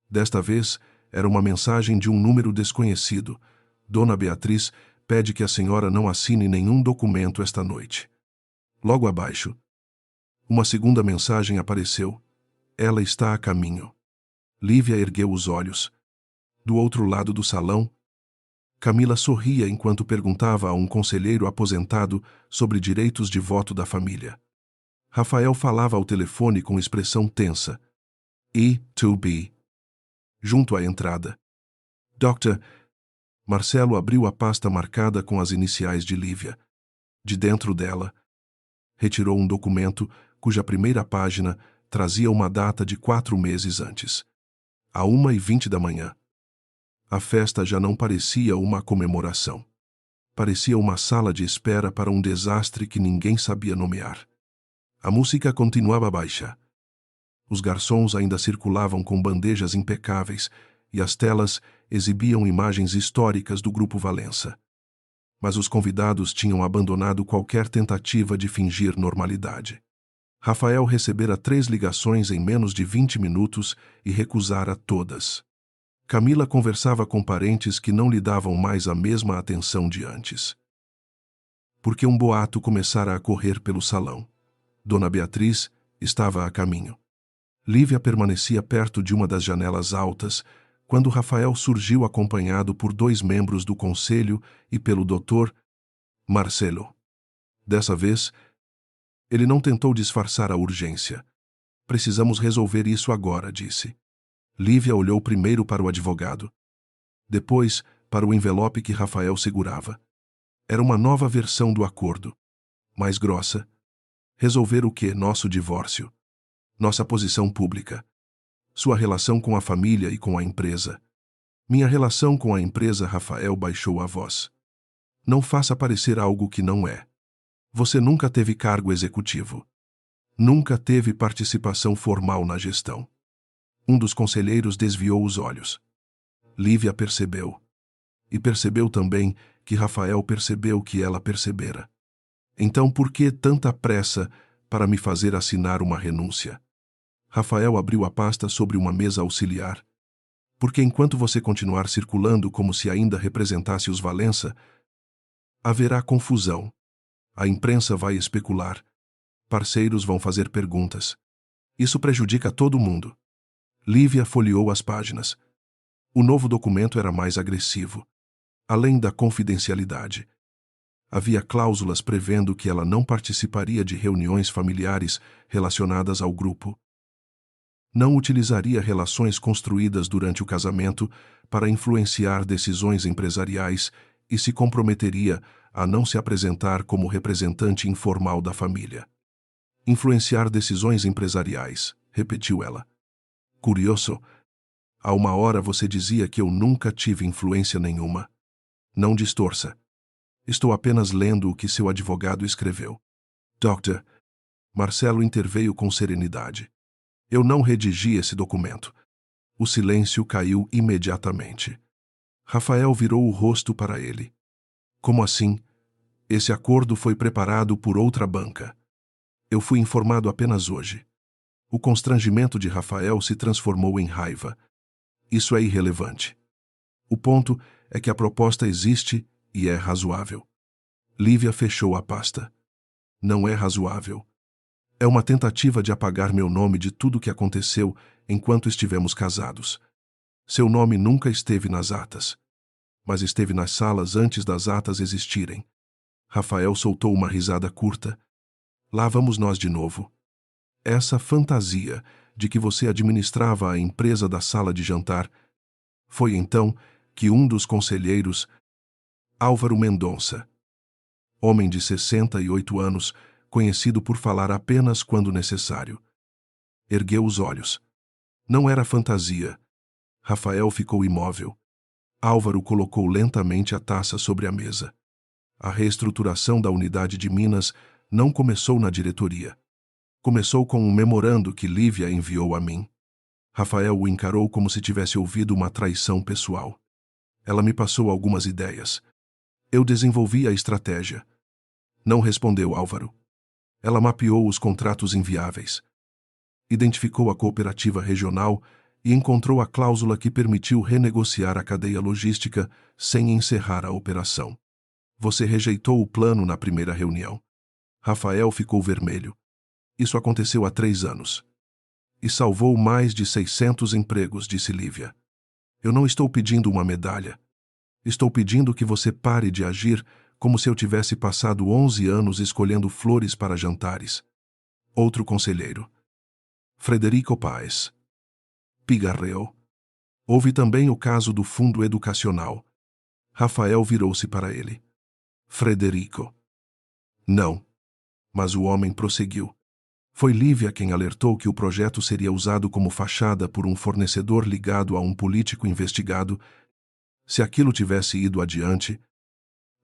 Desta vez, era uma mensagem de um número desconhecido. Dona Beatriz pede que a senhora não assine nenhum documento esta noite. Logo abaixo, uma segunda mensagem apareceu. Ela está a caminho. Lívia ergueu os olhos. Do outro lado do salão, Camila sorria enquanto perguntava a um conselheiro aposentado sobre direitos de voto da família. Rafael falava ao telefone com expressão tensa. E2B. Junto à entrada. Dr. Marcelo abriu a pasta marcada com as iniciais de Lívia. De dentro dela, retirou um documento cuja primeira página trazia uma data de 4 meses antes. À 1h20 da manhã. A festa já não parecia uma comemoração. Parecia uma sala de espera para um desastre que ninguém sabia nomear. A música continuava baixa. Os garçons ainda circulavam com bandejas impecáveis e as telas exibiam imagens históricas do Grupo Valença. Mas os convidados tinham abandonado qualquer tentativa de fingir normalidade. Rafael recebera 3 ligações em menos de 20 minutos e recusara todas. Camila conversava com parentes que não lhe davam mais a mesma atenção de antes. Porque um boato começara a correr pelo salão. Dona Beatriz estava a caminho. Lívia permanecia perto de uma das janelas altas, quando Rafael surgiu acompanhado por 2 membros do conselho e pelo Dr. Marcelo. Dessa vez, ele não tentou disfarçar a urgência. Precisamos resolver isso agora, disse. Lívia olhou primeiro para o advogado. Depois, para o envelope que Rafael segurava. Era uma nova versão do acordo. Mais grossa. Resolver o quê? Nosso divórcio. Nossa posição pública. Sua relação com a família e com a empresa. Minha relação com a empresa. Rafael baixou a voz. Não faça parecer algo que não é. Você nunca teve cargo executivo. Nunca teve participação formal na gestão. Um dos conselheiros desviou os olhos. Lívia percebeu. E percebeu também que Rafael percebeu que ela percebera. Então por que tanta pressa para me fazer assinar uma renúncia? Rafael abriu a pasta sobre uma mesa auxiliar. Porque enquanto você continuar circulando como se ainda representasse os Valença, haverá confusão. A imprensa vai especular. Parceiros vão fazer perguntas. Isso prejudica todo mundo. Lívia folheou as páginas. O novo documento era mais agressivo. Além da confidencialidade, havia cláusulas prevendo que ela não participaria de reuniões familiares relacionadas ao grupo. Não utilizaria relações construídas durante o casamento para influenciar decisões empresariais e se comprometeria a não se apresentar como representante informal da família. Influenciar decisões empresariais, repetiu ela. Curioso. Há uma hora você dizia que eu nunca tive influência nenhuma. Não distorça. Estou apenas lendo o que seu advogado escreveu. Doctor, Marcelo interveio com serenidade. Eu não redigi esse documento. O silêncio caiu imediatamente. Rafael virou o rosto para ele. Como assim? Esse acordo foi preparado por outra banca. Eu fui informado apenas hoje. O constrangimento de Rafael se transformou em raiva. Isso é irrelevante. O ponto é que a proposta existe e é razoável. Lívia fechou a pasta. Não é razoável. É uma tentativa de apagar meu nome de tudo o que aconteceu enquanto estivemos casados. Seu nome nunca esteve nas atas, mas esteve nas salas antes das atas existirem. Rafael soltou uma risada curta. Lá vamos nós de novo. Essa fantasia de que você administrava a empresa da sala de jantar. Foi então que um dos conselheiros, Álvaro Mendonça, homem de 68 anos, conhecido por falar apenas quando necessário, ergueu os olhos. Não era fantasia. Rafael ficou imóvel. Álvaro colocou lentamente a taça sobre a mesa. A reestruturação da unidade de Minas não começou na diretoria. Começou com um memorando que Lívia enviou a mim. Rafael o encarou como se tivesse ouvido uma traição pessoal. Ela me passou algumas ideias. Eu desenvolvi a estratégia. Não respondeu Álvaro. Ela mapeou os contratos inviáveis. Identificou a cooperativa regional e encontrou a cláusula que permitiu renegociar a cadeia logística sem encerrar a operação. Você rejeitou o plano na primeira reunião. Rafael ficou vermelho. Isso aconteceu há 3 anos. E salvou mais de 600 empregos, disse Lívia. Eu não estou pedindo uma medalha. Estou pedindo que você pare de agir como se eu tivesse passado 11 anos escolhendo flores para jantares. Outro conselheiro. Frederico Paes. Pigarreu. Houve também o caso do fundo educacional. Rafael virou-se para ele. Frederico. Não. Mas o homem prosseguiu. Foi Lívia quem alertou que o projeto seria usado como fachada por um fornecedor ligado a um político investigado. Se aquilo tivesse ido adiante,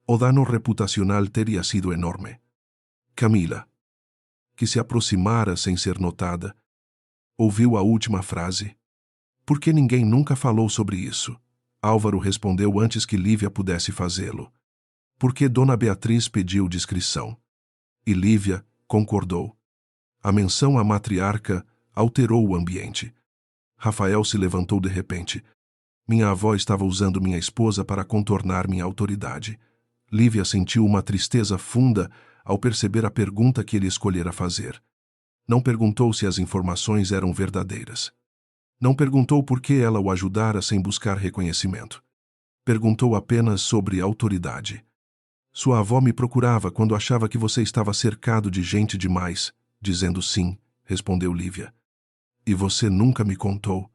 o dano reputacional teria sido enorme. Camila, que se aproximara sem ser notada, ouviu a última frase. Por que ninguém nunca falou sobre isso? Álvaro respondeu antes que Lívia pudesse fazê-lo. Porque Dona Beatriz pediu discrição. E Lívia concordou. A menção à matriarca alterou o ambiente. Rafael se levantou de repente. Minha avó estava usando minha esposa para contornar minha autoridade. Lívia sentiu uma tristeza funda ao perceber a pergunta que ele escolhera fazer. Não perguntou se as informações eram verdadeiras. Não perguntou por que ela o ajudara sem buscar reconhecimento. Perguntou apenas sobre autoridade. Sua avó me procurava quando achava que você estava cercado de gente demais. Dizendo sim, respondeu Lívia. E você nunca me contou.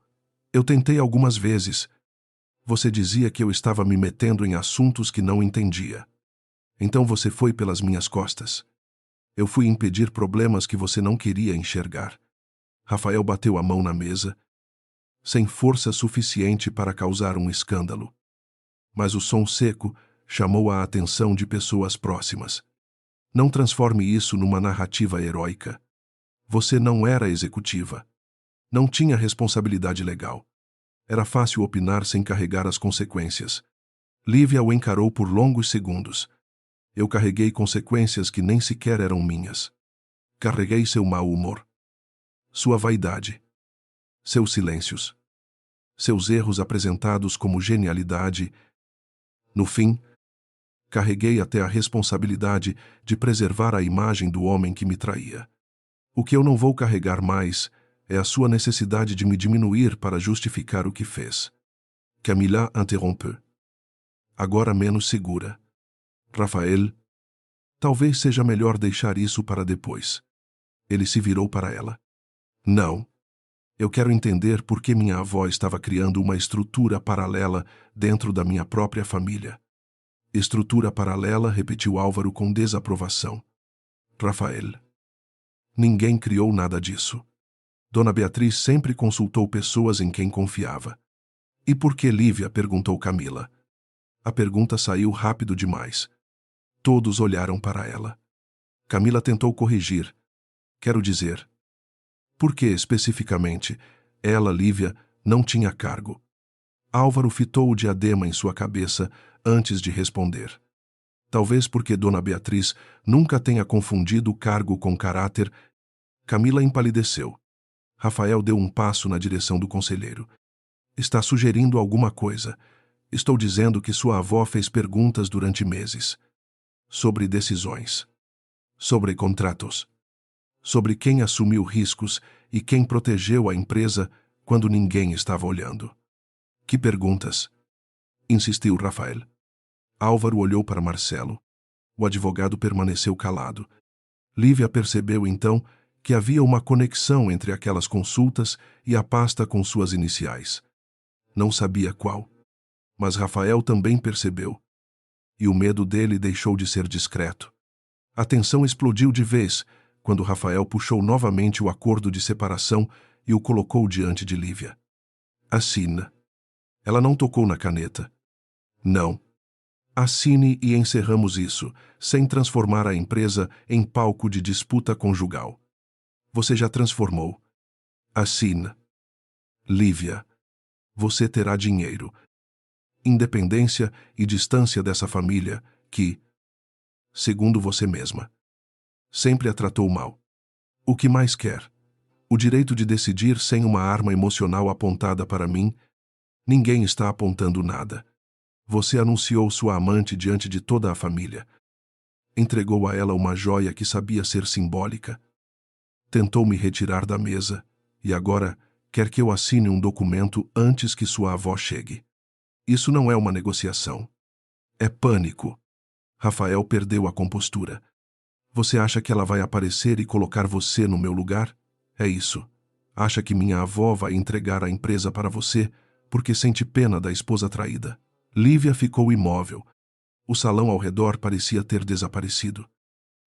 Eu tentei algumas vezes. Você dizia que eu estava me metendo em assuntos que não entendia. Então você foi pelas minhas costas. Eu fui impedir problemas que você não queria enxergar. Rafael bateu a mão na mesa, sem força suficiente para causar um escândalo. Mas o som seco chamou a atenção de pessoas próximas. Não transforme isso numa narrativa heróica. Você não era executiva. Não tinha responsabilidade legal. Era fácil opinar sem carregar as consequências. Lívia o encarou por longos segundos. Eu carreguei consequências que nem sequer eram minhas. Carreguei seu mau humor. Sua vaidade. Seus silêncios. Seus erros apresentados como genialidade. No fim, carreguei até a responsabilidade de preservar a imagem do homem que me traía. O que eu não vou carregar mais é a sua necessidade de me diminuir para justificar o que fez. Camila interrompeu. Agora menos segura. Rafael, talvez seja melhor deixar isso para depois. Ele se virou para ela. Não. Eu quero entender por que minha avó estava criando uma estrutura paralela dentro da minha própria família. Estrutura paralela, repetiu Álvaro com desaprovação. Rafael. Ninguém criou nada disso. Dona Beatriz sempre consultou pessoas em quem confiava. E por que Lívia? Perguntou Camila. A pergunta saiu rápido demais. Todos olharam para ela. Camila tentou corrigir. Quero dizer. Por que, especificamente, ela, Lívia, não tinha cargo? Álvaro fitou o diadema em sua cabeça antes de responder. Talvez porque Dona Beatriz nunca tenha confundido cargo com caráter. Camila empalideceu. Rafael deu um passo na direção do conselheiro. Está sugerindo alguma coisa. Estou dizendo que sua avó fez perguntas durante meses. Sobre decisões. Sobre contratos. Sobre quem assumiu riscos e quem protegeu a empresa quando ninguém estava olhando. Que perguntas? Insistiu Rafael. Álvaro olhou para Marcelo. O advogado permaneceu calado. Lívia percebeu então que havia uma conexão entre aquelas consultas e a pasta com suas iniciais. Não sabia qual. Mas Rafael também percebeu. E o medo dele deixou de ser discreto. A tensão explodiu de vez quando Rafael puxou novamente o acordo de separação e o colocou diante de Lívia. Assina. Ela não tocou na caneta. Não. Assine e encerramos isso, sem transformar a empresa em palco de disputa conjugal. Você já transformou. Assina. Lívia. Você terá dinheiro. Independência e distância dessa família que, segundo você mesma, sempre a tratou mal. O que mais quer? O direito de decidir sem uma arma emocional apontada para mim? Ninguém está apontando nada. Você anunciou sua amante diante de toda a família. Entregou a ela uma joia que sabia ser simbólica. Tentou me retirar da mesa, e agora quer que eu assine um documento antes que sua avó chegue. Isso não é uma negociação. É pânico. Rafael perdeu a compostura. Você acha que ela vai aparecer e colocar você no meu lugar? É isso. Acha que minha avó vai entregar a empresa para você porque sente pena da esposa traída? Lívia ficou imóvel. O salão ao redor parecia ter desaparecido.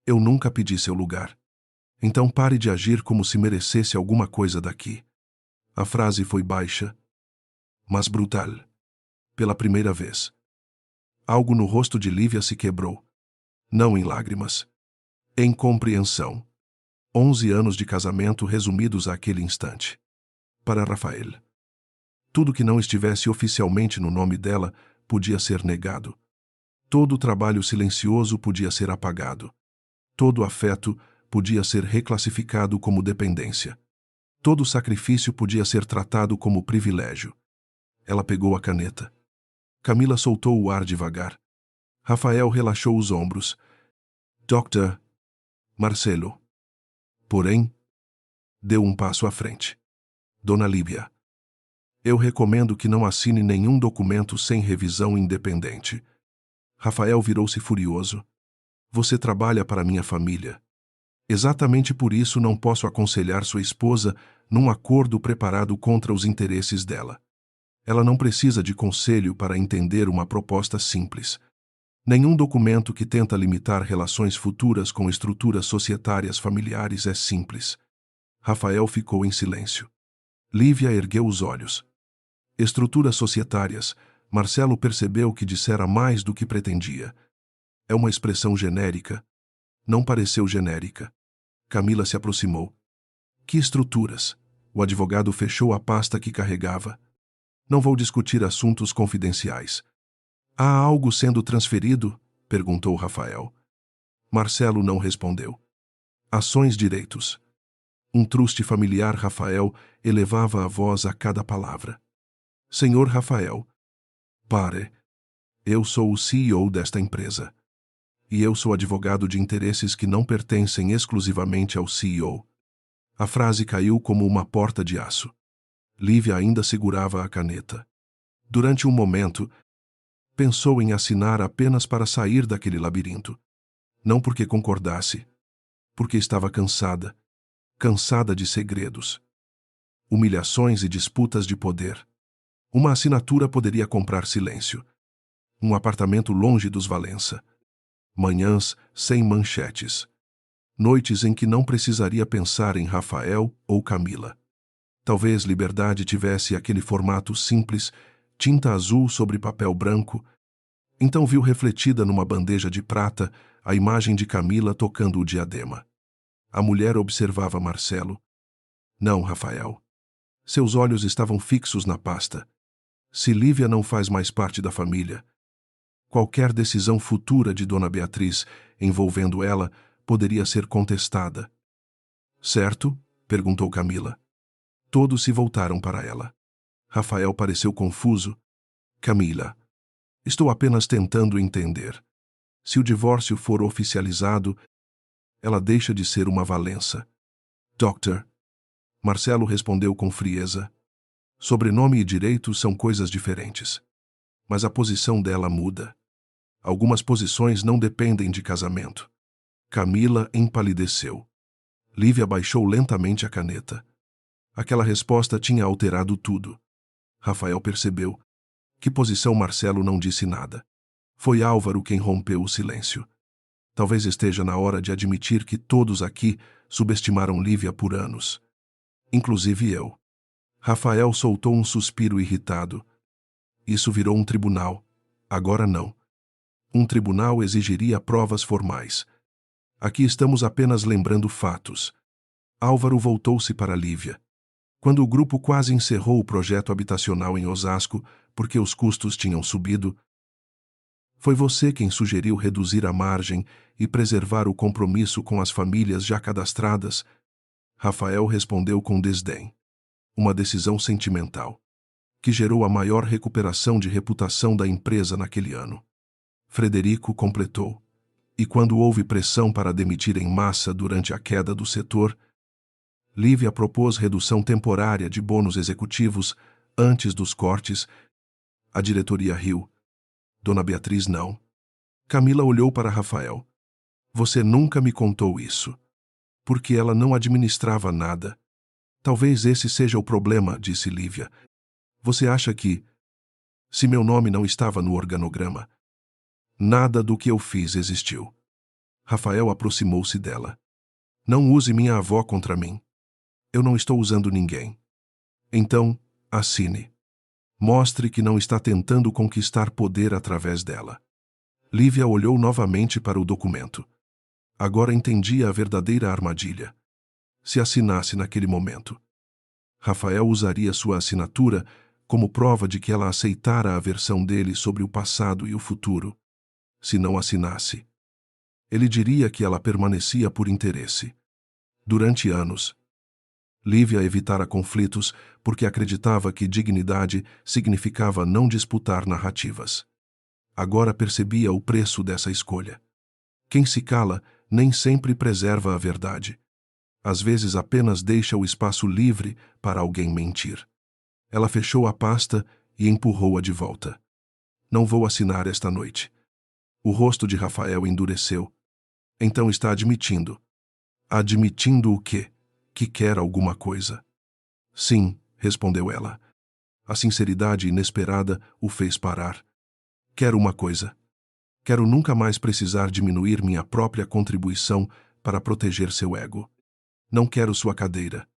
Eu nunca pedi seu lugar. Então pare de agir como se merecesse alguma coisa daqui. A frase foi baixa, mas brutal. Pela primeira vez. Algo no rosto de Lívia se quebrou. Não em lágrimas. Em compreensão. 11 anos de casamento resumidos àquele instante. Para Rafael. Tudo que não estivesse oficialmente no nome dela podia ser negado. Todo o trabalho silencioso podia ser apagado. Todo o afeto podia ser reclassificado como dependência. Todo o sacrifício podia ser tratado como privilégio. Ela pegou a caneta. Camila soltou o ar devagar. Rafael relaxou os ombros. Dr. Marcelo. Porém, deu um passo à frente. Dona Lívia. Eu recomendo que não assine nenhum documento sem revisão independente. Rafael virou-se furioso. Você trabalha para minha família. Exatamente por isso não posso aconselhar sua esposa num acordo preparado contra os interesses dela. Ela não precisa de conselho para entender uma proposta simples. Nenhum documento que tenta limitar relações futuras com estruturas societárias familiares é simples. Rafael ficou em silêncio. Lívia ergueu os olhos. Estruturas societárias. Marcelo percebeu que dissera mais do que pretendia. É uma expressão genérica. Não pareceu genérica. Camila se aproximou. Que estruturas? O advogado fechou a pasta que carregava. Não vou discutir assuntos confidenciais. Há algo sendo transferido? Perguntou Rafael. Marcelo não respondeu. Ações direitos. Um truste familiar. Rafael elevava a voz a cada palavra. Senhor Rafael. Pare. Eu sou o CEO desta empresa. E eu sou advogado de interesses que não pertencem exclusivamente ao CEO. A frase caiu como uma porta de aço. Lívia ainda segurava a caneta. Durante um momento, pensou em assinar apenas para sair daquele labirinto. Não porque concordasse, porque estava cansada. Cansada de segredos. Humilhações e disputas de poder. Uma assinatura poderia comprar silêncio. Um apartamento longe dos Valença. Manhãs sem manchetes. Noites em que não precisaria pensar em Rafael ou Camila. Talvez Liberdade tivesse aquele formato simples, tinta azul sobre papel branco. Então viu refletida numa bandeja de prata a imagem de Camila tocando o diadema. A mulher observava Marcelo. Não, Rafael. Seus olhos estavam fixos na pasta. Se Lívia não faz mais parte da família, qualquer decisão futura de Dona Beatriz envolvendo ela poderia ser contestada. Certo? Perguntou Camila. Todos se voltaram para ela. Rafael pareceu confuso. Camila, estou apenas tentando entender. Se o divórcio for oficializado, ela deixa de ser uma Valença. Doctor. Marcelo respondeu com frieza. Sobrenome e direito são coisas diferentes. Mas a posição dela muda. Algumas posições não dependem de casamento. Camila empalideceu. Lívia baixou lentamente a caneta. Aquela resposta tinha alterado tudo. Rafael percebeu. Que posição Marcelo não disse nada. Foi Álvaro quem rompeu o silêncio. Talvez esteja na hora de admitir que todos aqui subestimaram Lívia por anos. Inclusive eu. Rafael soltou um suspiro irritado. Isso virou um tribunal. Agora não. Um tribunal exigiria provas formais. Aqui estamos apenas lembrando fatos. Álvaro voltou-se para Lívia. Quando o grupo quase encerrou o projeto habitacional em Osasco, porque os custos tinham subido, foi você quem sugeriu reduzir a margem e preservar o compromisso com as famílias já cadastradas. Rafael respondeu com desdém. Uma decisão sentimental, que gerou a maior recuperação de reputação da empresa naquele ano. Frederico completou. E quando houve pressão para demitir em massa durante a queda do setor, Lívia propôs redução temporária de bônus executivos antes dos cortes. A diretoria riu. Dona Beatriz não. Camila olhou para Rafael. Você nunca me contou isso. Porque ela não administrava nada. Talvez esse seja o problema, disse Lívia. Você acha que, se meu nome não estava no organograma, nada do que eu fiz existiu? Rafael aproximou-se dela. Não use minha avó contra mim. Eu não estou usando ninguém. Então, assine. Mostre que não está tentando conquistar poder através dela. Lívia olhou novamente para o documento. Agora entendia a verdadeira armadilha. Se assinasse naquele momento, Rafael usaria sua assinatura como prova de que ela aceitara a versão dele sobre o passado e o futuro. Se não assinasse, ele diria que ela permanecia por interesse. Durante anos, Lívia evitara conflitos porque acreditava que dignidade significava não disputar narrativas. Agora percebia o preço dessa escolha. Quem se cala nem sempre preserva a verdade. Às vezes apenas deixa o espaço livre para alguém mentir. Ela fechou a pasta e empurrou-a de volta. Não vou assinar esta noite. O rosto de Rafael endureceu. Então está admitindo. Admitindo o quê? Que quer alguma coisa. Sim, respondeu ela. A sinceridade inesperada o fez parar. Quero uma coisa. Quero nunca mais precisar diminuir minha própria contribuição para proteger seu ego. Não quero sua cadeira.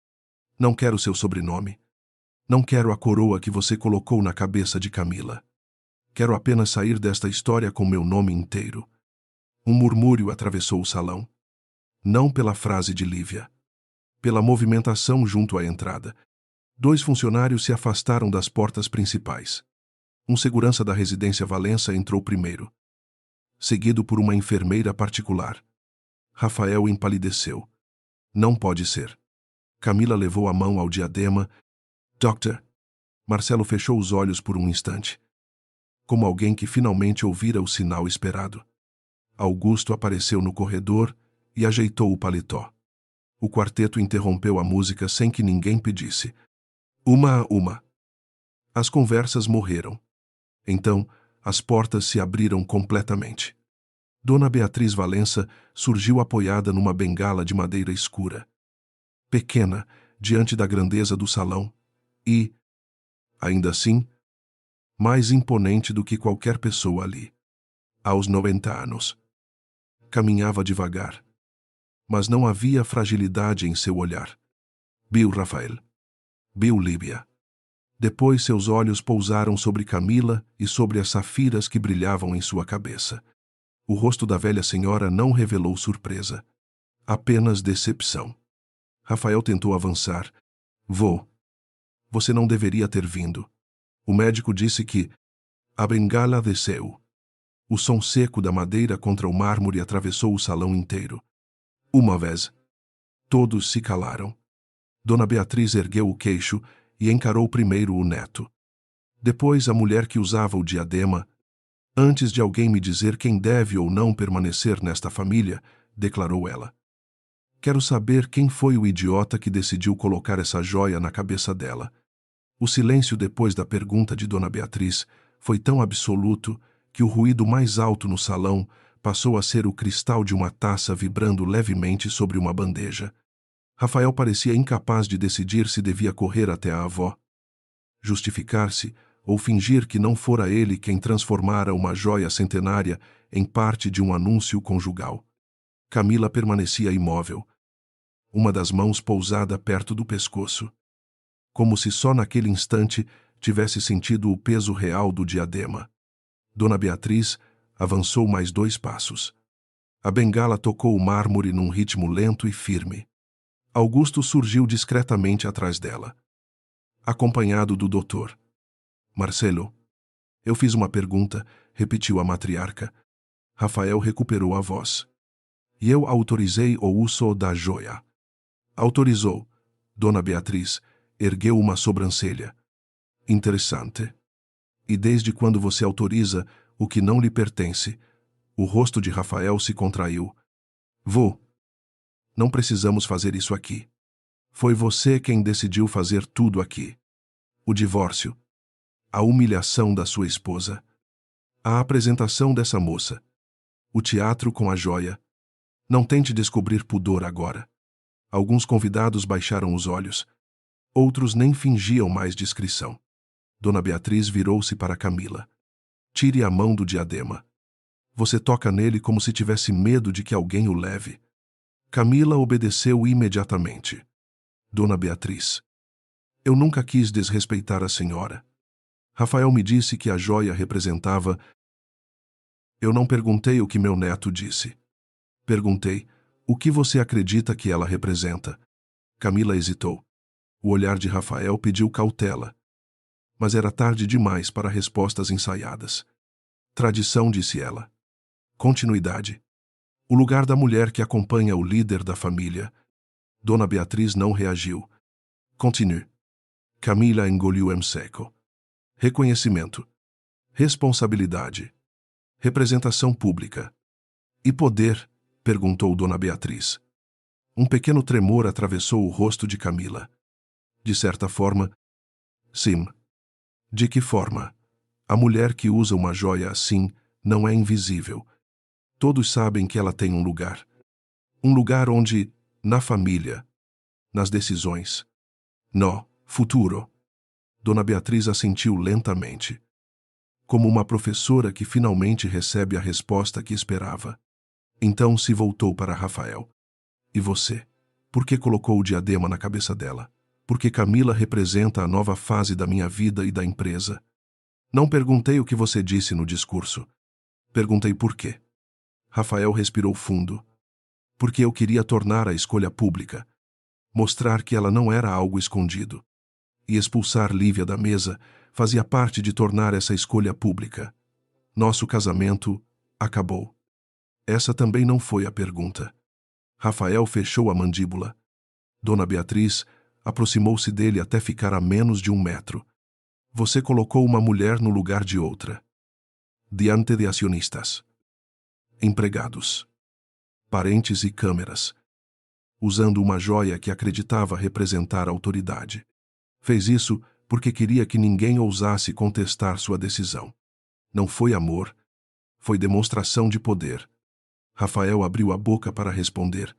Não quero seu sobrenome. Não quero a coroa que você colocou na cabeça de Camila. Quero apenas sair desta história com meu nome inteiro. Um murmúrio atravessou o salão. Não pela frase de Lívia. Pela movimentação junto à entrada. 2 funcionários se afastaram das portas principais. Um segurança da residência Valença entrou primeiro, seguido por uma enfermeira particular. Rafael empalideceu. Não pode ser. Camila levou a mão ao diadema. Doctor. Marcelo fechou os olhos por um instante, como alguém que finalmente ouvira o sinal esperado. Augusto apareceu no corredor e ajeitou o paletó. O quarteto interrompeu a música sem que ninguém pedisse. Uma a uma. As conversas morreram. Então, as portas se abriram completamente. Dona Beatriz Valença surgiu apoiada numa bengala de madeira escura. Pequena, diante da grandeza do salão, e, ainda assim, mais imponente do que qualquer pessoa ali. Aos 90 anos. Caminhava devagar. Mas não havia fragilidade em seu olhar. Viu Rafael. Viu Lívia. Depois seus olhos pousaram sobre Camila e sobre as safiras que brilhavam em sua cabeça. O rosto da velha senhora não revelou surpresa. Apenas decepção. Rafael tentou avançar. Vô. Você não deveria ter vindo. O médico disse que... A bengala desceu. O som seco da madeira contra o mármore atravessou o salão inteiro. Uma vez. Todos se calaram. Dona Beatriz ergueu o queixo e encarou primeiro o neto. Depois a mulher que usava o diadema. Antes de alguém me dizer quem deve ou não permanecer nesta família, declarou ela. Quero saber quem foi o idiota que decidiu colocar essa joia na cabeça dela. O silêncio depois da pergunta de Dona Beatriz foi tão absoluto que o ruído mais alto no salão passou a ser o cristal de uma taça vibrando levemente sobre uma bandeja. Rafael parecia incapaz de decidir se devia correr até a avó, justificar-se ou fingir que não fora ele quem transformara uma joia centenária em parte de um anúncio conjugal. Camila permanecia imóvel, uma das mãos pousada perto do pescoço, como se só naquele instante tivesse sentido o peso real do diadema. Dona Beatriz avançou mais 2 passos. A bengala tocou o mármore num ritmo lento e firme. Augusto surgiu discretamente atrás dela, acompanhado do doutor. Marcelo. Eu fiz uma pergunta, repetiu a matriarca. Rafael recuperou a voz. E eu autorizei o uso da joia. Autorizou. Dona Beatriz ergueu uma sobrancelha. Interessante. E desde quando você autoriza o que não lhe pertence? O rosto de Rafael se contraiu. Vô. Não precisamos fazer isso aqui. Foi você quem decidiu fazer tudo aqui. O divórcio. A humilhação da sua esposa. A apresentação dessa moça. O teatro com a joia. Não tente descobrir pudor agora. Alguns convidados baixaram os olhos. Outros nem fingiam mais discrição. Dona Beatriz virou-se para Camila. Tire a mão do diadema. Você toca nele como se tivesse medo de que alguém o leve. Camila obedeceu imediatamente. Dona Beatriz. Eu nunca quis desrespeitar a senhora. Rafael me disse que a joia representava... Eu não perguntei o que meu neto disse. Perguntei, o que você acredita que ela representa? Camila hesitou. O olhar de Rafael pediu cautela. Mas era tarde demais para respostas ensaiadas. Tradição, disse ela. Continuidade. O lugar da mulher que acompanha o líder da família. Dona Beatriz não reagiu. Continue. Camila engoliu em seco. Reconhecimento. Responsabilidade. Representação pública. E poder? Perguntou Dona Beatriz. Um pequeno tremor atravessou o rosto de Camila. De certa forma, sim. De que forma? A mulher que usa uma joia assim não é invisível. Todos sabem que ela tem um lugar. Um lugar onde, na família, nas decisões, no futuro. Dona Beatriz assentiu lentamente, como uma professora que finalmente recebe a resposta que esperava. Então se voltou para Rafael. E você? Por que colocou o diadema na cabeça dela? Porque Camila representa a nova fase da minha vida e da empresa. Não perguntei o que você disse no discurso. Perguntei por quê. Rafael respirou fundo. Porque eu queria tornar a escolha pública. Mostrar que ela não era algo escondido. E expulsar Lívia da mesa fazia parte de tornar essa escolha pública. Nosso casamento acabou. Essa também não foi a pergunta. Rafael fechou a mandíbula. Dona Beatriz aproximou-se dele até ficar a menos de 1 metro. Você colocou uma mulher no lugar de outra. Diante de acionistas. Empregados. Parentes e câmeras. Usando uma joia que acreditava representar autoridade. Fez isso porque queria que ninguém ousasse contestar sua decisão. Não foi amor, foi demonstração de poder. Rafael abriu a boca para responder.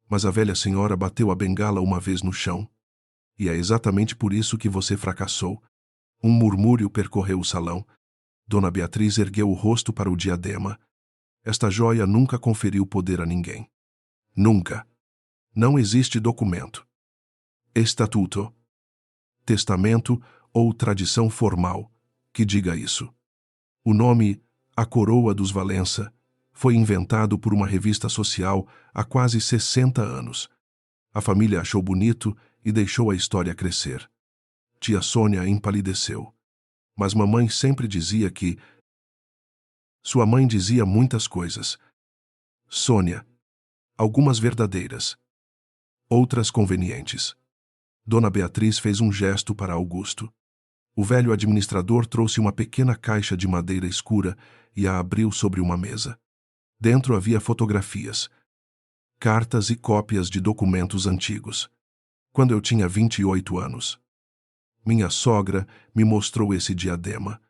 Mas a velha senhora bateu a bengala uma vez no chão. E é exatamente por isso que você fracassou. Um murmúrio percorreu o salão. Dona Beatriz ergueu o rosto para o diadema. Esta joia nunca conferiu poder a ninguém. Nunca. Não existe documento, estatuto, testamento ou tradição formal que diga isso. O nome A Coroa dos Valença foi inventado por uma revista social há quase 60 anos. A família achou bonito e deixou a história crescer. Tia Sônia empalideceu. Mas mamãe sempre dizia que... Sua mãe dizia muitas coisas. Sônia. Algumas verdadeiras. Outras convenientes. Dona Beatriz fez um gesto para Augusto. O velho administrador trouxe uma pequena caixa de madeira escura e a abriu sobre uma mesa. Dentro havia fotografias, cartas e cópias de documentos antigos. Quando eu tinha 28 anos. Minha sogra me mostrou esse diadema.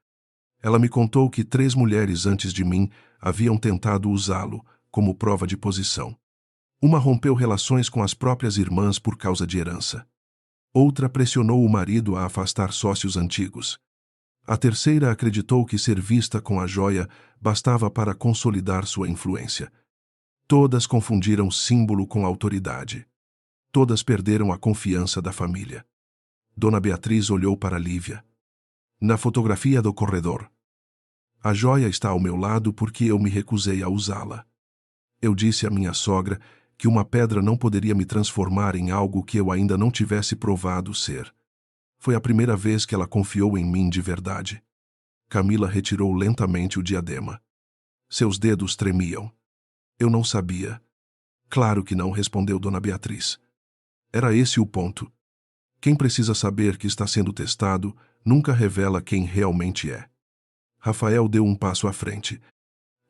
Ela me contou que 3 mulheres antes de mim haviam tentado usá-lo como prova de posição. Uma rompeu relações com as próprias irmãs por causa de herança. Outra pressionou o marido a afastar sócios antigos. A terceira acreditou que ser vista com a joia bastava para consolidar sua influência. Todas confundiram símbolo com autoridade. Todas perderam a confiança da família. Dona Beatriz olhou para Lívia. Na fotografia do corredor. A joia está ao meu lado porque eu me recusei a usá-la. Eu disse à minha sogra que uma pedra não poderia me transformar em algo que eu ainda não tivesse provado ser. Foi a primeira vez que ela confiou em mim de verdade. Camila retirou lentamente o diadema. Seus dedos tremiam. Eu não sabia. Claro que não, respondeu Dona Beatriz. Era esse o ponto. Quem precisa saber que está sendo testado nunca revela quem realmente é. Rafael deu um passo à frente.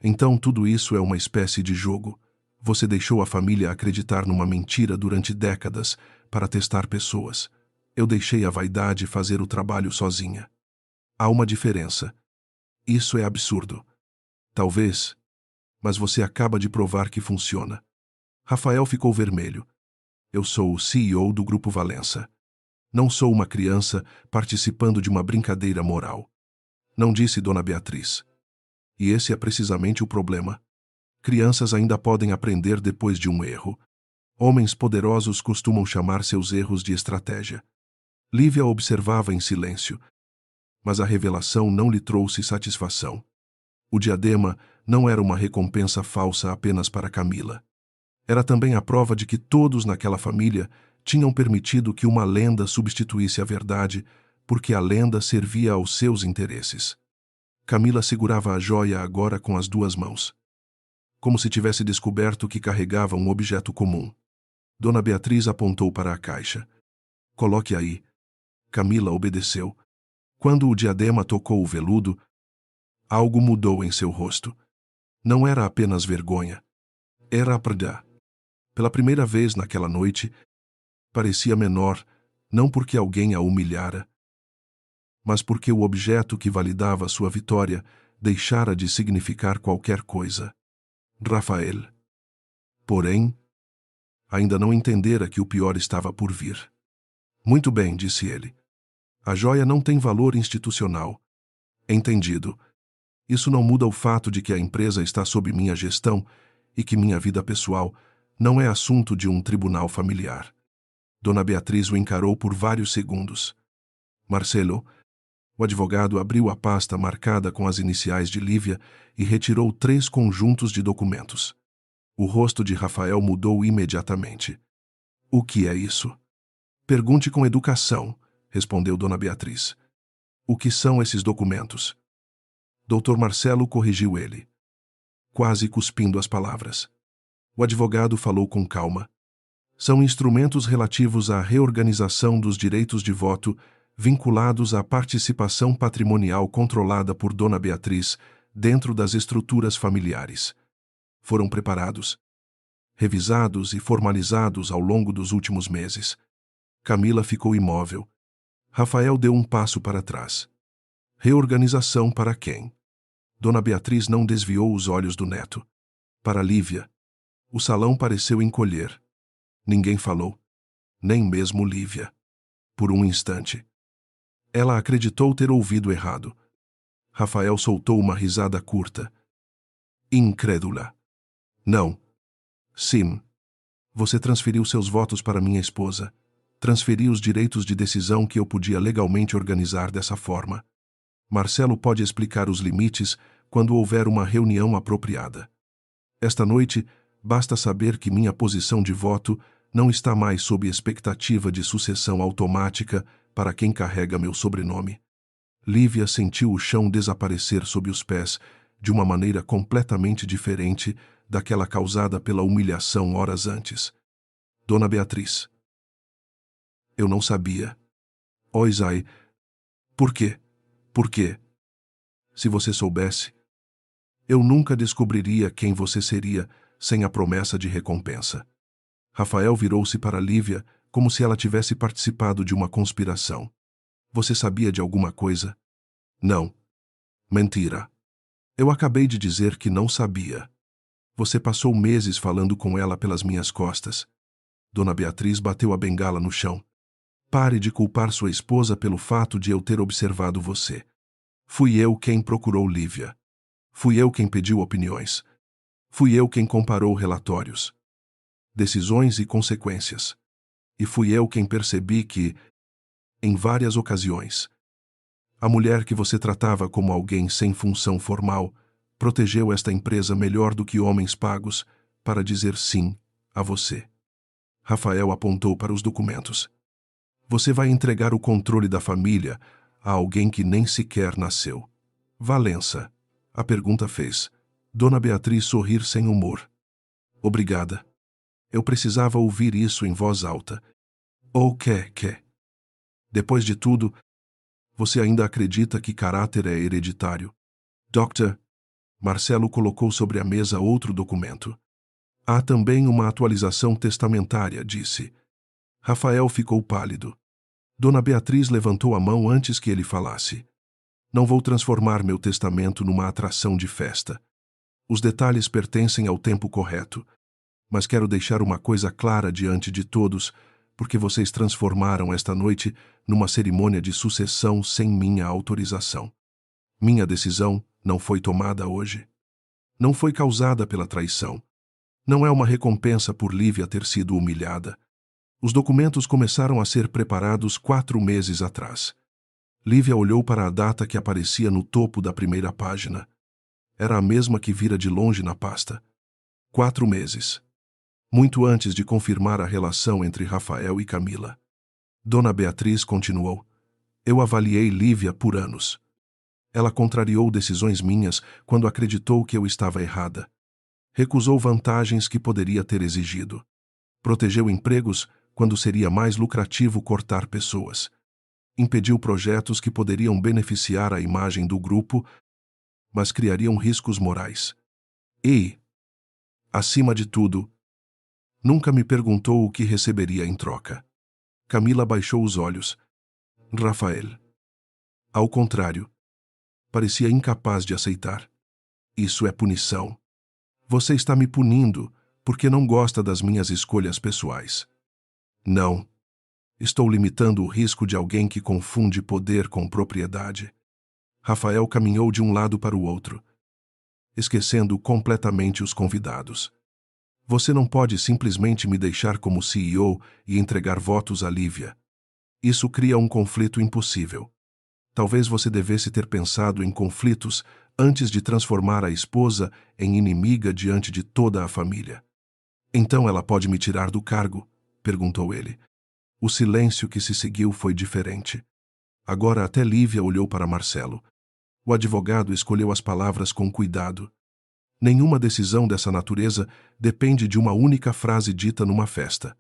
Então tudo isso é uma espécie de jogo. Você deixou a família acreditar numa mentira durante décadas para testar pessoas. Eu deixei a vaidade fazer o trabalho sozinha. Há uma diferença. Isso é absurdo. Talvez, mas você acaba de provar que funciona. Rafael ficou vermelho. Eu sou o CEO do Grupo Valença. Não sou uma criança participando de uma brincadeira moral. Não disse Dona Beatriz. E esse é precisamente o problema. Crianças ainda podem aprender depois de um erro. Homens poderosos costumam chamar seus erros de estratégia. Lívia observava em silêncio. Mas a revelação não lhe trouxe satisfação. O diadema não era uma recompensa falsa apenas para Camila. Era também a prova de que todos naquela família tinham permitido que uma lenda substituísse a verdade, porque a lenda servia aos seus interesses. Camila segurava a joia agora com as 2 mãos. Como se tivesse descoberto que carregava um objeto comum. Dona Beatriz apontou para a caixa. Coloque aí. Camila obedeceu. Quando o diadema tocou o veludo, algo mudou em seu rosto. Não era apenas vergonha. Era a perda. Pela primeira vez naquela noite, parecia menor, não porque alguém a humilhara, mas porque o objeto que validava sua vitória deixara de significar qualquer coisa. Rafael. Porém, ainda não entendera que o pior estava por vir. Muito bem, disse ele. A joia não tem valor institucional. Entendido. Isso não muda o fato de que a empresa está sob minha gestão e que minha vida pessoal não é assunto de um tribunal familiar. Dona Beatriz o encarou por vários segundos. Marcelo, o advogado abriu a pasta marcada com as iniciais de Lívia e retirou 3 conjuntos de documentos. O rosto de Rafael mudou imediatamente. O que é isso? Pergunte com educação, respondeu Dona Beatriz. O que são esses documentos? Dr. Marcelo corrigiu ele, quase cuspindo as palavras. O advogado falou com calma. São instrumentos relativos à reorganização dos direitos de voto vinculados à participação patrimonial controlada por Dona Beatriz dentro das estruturas familiares. Foram preparados, revisados e formalizados ao longo dos últimos meses. Camila ficou imóvel. Rafael deu um passo para trás. Reorganização para quem? Dona Beatriz não desviou os olhos do neto. Para Lívia. O salão pareceu encolher. Ninguém falou. Nem mesmo Lívia. Por um instante. Ela acreditou ter ouvido errado. Rafael soltou uma risada curta. Incrédula. Não. Sim. Você transferiu seus votos para minha esposa. Transferi os direitos de decisão que eu podia legalmente organizar dessa forma. Marcelo pode explicar os limites quando houver uma reunião apropriada. Esta noite, basta saber que minha posição de voto não está mais sob expectativa de sucessão automática para quem carrega meu sobrenome. Lívia sentiu o chão desaparecer sob os pés de uma maneira completamente diferente daquela causada pela humilhação horas antes. Dona Beatriz. Eu não sabia. Oh, Isai. Por quê? Por quê? Se você soubesse, eu nunca descobriria quem você seria sem a promessa de recompensa. Rafael virou-se para Lívia como se ela tivesse participado de uma conspiração. Você sabia de alguma coisa? Não. Mentira. Eu acabei de dizer que não sabia. Você passou meses falando com ela pelas minhas costas. Dona Beatriz bateu a bengala no chão. Pare de culpar sua esposa pelo fato de eu ter observado você. Fui eu quem procurou Lívia. Fui eu quem pediu opiniões. Fui eu quem comparou relatórios, decisões e consequências. E fui eu quem percebi que, em várias ocasiões, a mulher que você tratava como alguém sem função formal protegeu esta empresa melhor do que homens pagos para dizer sim a você. Rafael apontou para os documentos. Você vai entregar o controle da família a alguém que nem sequer nasceu. Valença. A pergunta fez Dona Beatriz sorrir sem humor. Obrigada. Eu precisava ouvir isso em voz alta. Ou que? Depois de tudo, você ainda acredita que caráter é hereditário? Dr. Marcelo colocou sobre a mesa outro documento. Há também uma atualização testamentária, disse. Rafael ficou pálido. Dona Beatriz levantou a mão antes que ele falasse. Não vou transformar meu testamento numa atração de festa. Os detalhes pertencem ao tempo correto. Mas quero deixar uma coisa clara diante de todos, porque vocês transformaram esta noite numa cerimônia de sucessão sem minha autorização. Minha decisão não foi tomada hoje. Não foi causada pela traição. Não é uma recompensa por Lívia ter sido humilhada. Os documentos começaram a ser preparados 4 meses atrás. Lívia olhou para a data que aparecia no topo da primeira página. Era a mesma que vira de longe na pasta. 4 meses. Muito antes de confirmar a relação entre Rafael e Camila. Dona Beatriz continuou. Eu avaliei Lívia por anos. Ela contrariou decisões minhas quando acreditou que eu estava errada. Recusou vantagens que poderia ter exigido. Protegeu empregos quando seria mais lucrativo cortar pessoas. Impediu projetos que poderiam beneficiar a imagem do grupo, mas criariam riscos morais. E, acima de tudo, nunca me perguntou o que receberia em troca. Camila baixou os olhos. Rafael. Ao contrário, parecia incapaz de aceitar. Isso é punição. Você está me punindo porque não gosta das minhas escolhas pessoais. Não. Estou limitando o risco de alguém que confunde poder com propriedade. Rafael caminhou de um lado para o outro, esquecendo completamente os convidados. Você não pode simplesmente me deixar como CEO e entregar votos a Lívia. Isso cria um conflito impossível. Talvez você devesse ter pensado em conflitos antes de transformar a esposa em inimiga diante de toda a família. Então ela pode me tirar do cargo? Perguntou ele. O silêncio que se seguiu foi diferente. Agora até Lívia olhou para Marcelo. O advogado escolheu as palavras com cuidado. Nenhuma decisão dessa natureza depende de uma única frase dita numa festa.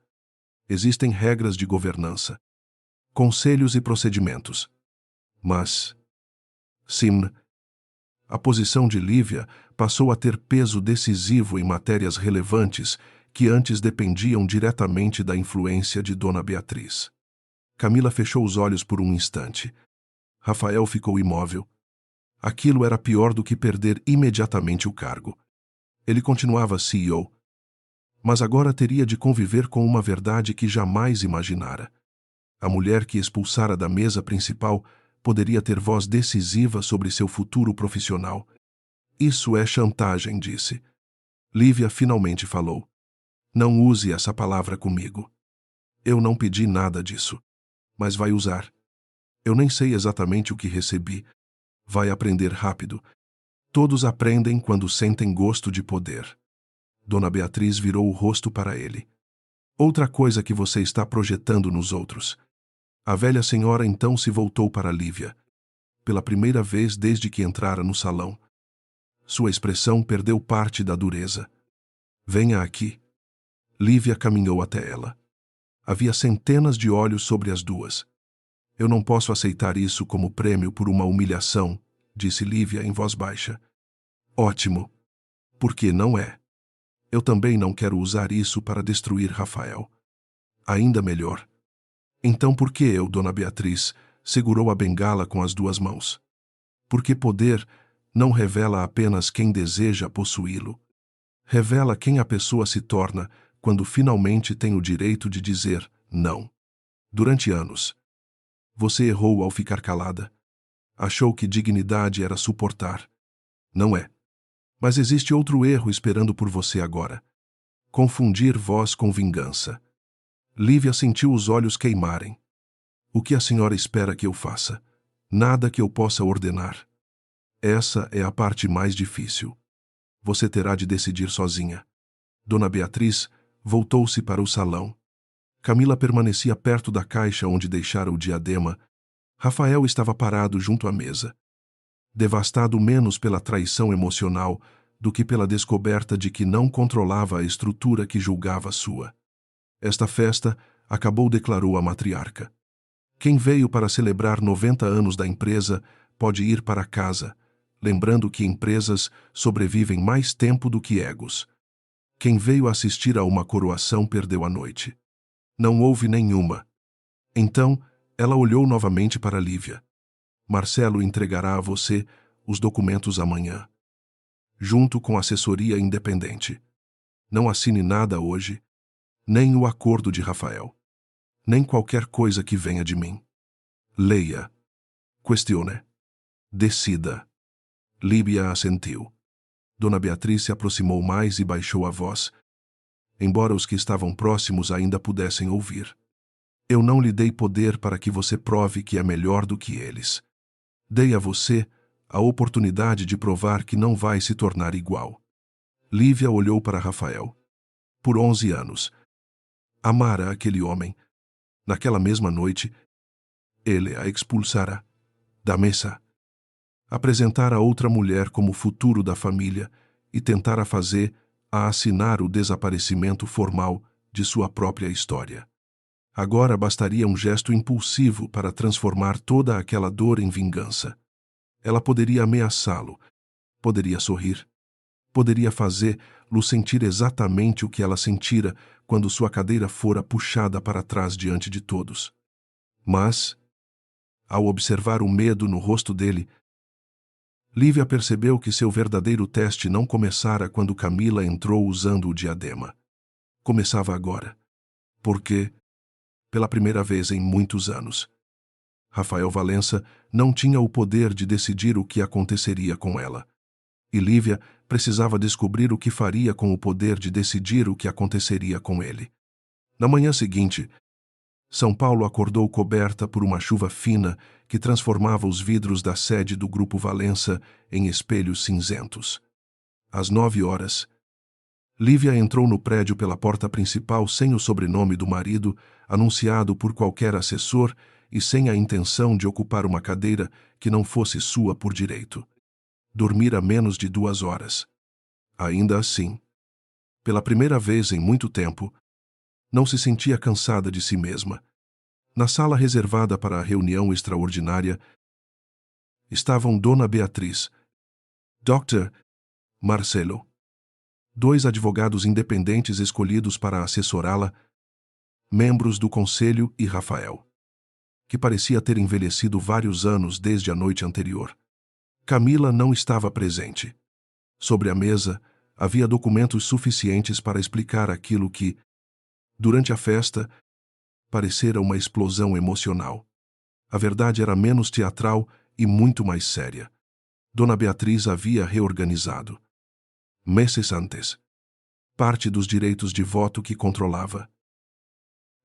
Existem regras de governança, conselhos e procedimentos. Mas, sim, a posição de Lívia passou a ter peso decisivo em matérias relevantes que antes dependiam diretamente da influência de Dona Beatriz. Camila fechou os olhos por um instante. Rafael ficou imóvel. Aquilo era pior do que perder imediatamente o cargo. Ele continuava CEO, mas agora teria de conviver com uma verdade que jamais imaginara. A mulher que expulsara da mesa principal poderia ter voz decisiva sobre seu futuro profissional. Isso é chantagem, disse. Lívia finalmente falou. Não use essa palavra comigo. Eu não pedi nada disso. Mas vai usar. Eu nem sei exatamente o que recebi. Vai aprender rápido. Todos aprendem quando sentem gosto de poder. Dona Beatriz virou o rosto para ele. Outra coisa que você está projetando nos outros. A velha senhora então se voltou para Lívia. Pela primeira vez desde que entrara no salão. Sua expressão perdeu parte da dureza. Venha aqui. Lívia caminhou até ela. Havia centenas de olhos sobre as duas. Eu não posso aceitar isso como prêmio por uma humilhação, disse Lívia em voz baixa. Ótimo. Porque não é. Eu também não quero usar isso para destruir Rafael. Ainda melhor. Então por que eu, Dona Beatriz, segurou a bengala com as duas mãos? Porque poder não revela apenas quem deseja possuí-lo. Revela quem a pessoa se torna quando finalmente tem o direito de dizer não. Durante anos, você errou ao ficar calada. Achou que dignidade era suportar. Não é. Mas existe outro erro esperando por você agora. Confundir voz com vingança. Lívia sentiu os olhos queimarem. O que a senhora espera que eu faça? Nada que eu possa ordenar. Essa é a parte mais difícil. Você terá de decidir sozinha. Dona Beatriz voltou-se para o salão. Camila permanecia perto da caixa onde deixara o diadema. Rafael estava parado junto à mesa. Devastado menos pela traição emocional do que pela descoberta de que não controlava a estrutura que julgava sua. Esta festa acabou, declarou a matriarca. Quem veio para celebrar 90 anos da empresa pode ir para casa, lembrando que empresas sobrevivem mais tempo do que egos. Quem veio assistir a uma coroação perdeu a noite. Não houve nenhuma. Então, ela olhou novamente para Lívia. Marcelo entregará a você os documentos amanhã, junto com assessoria independente. Não assine nada hoje, nem o acordo de Rafael, nem qualquer coisa que venha de mim. Leia. Questione. Decida. Lívia assentiu. Dona Beatriz se aproximou mais e baixou a voz, embora os que estavam próximos ainda pudessem ouvir. Eu não lhe dei poder para que você prove que é melhor do que eles. Dei a você a oportunidade de provar que não vai se tornar igual. Lívia olhou para Rafael. Por 11 anos. Amara aquele homem. Naquela mesma noite, ele a expulsara da mesa. Apresentara outra mulher como futuro da família e tentara fazer-a assinar o desaparecimento formal de sua própria história. Agora bastaria um gesto impulsivo para transformar toda aquela dor em vingança. Ela poderia ameaçá-lo, poderia sorrir, poderia fazê-lo sentir exatamente o que ela sentira quando sua cadeira fora puxada para trás diante de todos. Mas, ao observar o medo no rosto dele, Lívia percebeu que seu verdadeiro teste não começara quando Camila entrou usando o diadema. Começava agora. Porque, pela primeira vez em muitos anos, Rafael Valença não tinha o poder de decidir o que aconteceria com ela. E Lívia precisava descobrir o que faria com o poder de decidir o que aconteceria com ele. Na manhã seguinte, São Paulo acordou coberta por uma chuva fina que transformava os vidros da sede do Grupo Valença em espelhos cinzentos. Às 9 horas, Lívia entrou no prédio pela porta principal sem o sobrenome do marido, anunciado por qualquer assessor, e sem a intenção de ocupar uma cadeira que não fosse sua por direito. Dormira menos de 2 horas. Ainda assim, pela primeira vez em muito tempo, não se sentia cansada de si mesma. Na sala reservada para a reunião extraordinária, estavam Dona Beatriz, Dr. Marcelo, 2 advogados independentes escolhidos para assessorá-la, membros do conselho e Rafael, que parecia ter envelhecido vários anos desde a noite anterior. Camila não estava presente. Sobre a mesa, havia documentos suficientes para explicar aquilo que, durante a festa, parecera uma explosão emocional. A verdade era menos teatral e muito mais séria. Dona Beatriz havia reorganizado, meses antes, parte dos direitos de voto que controlava,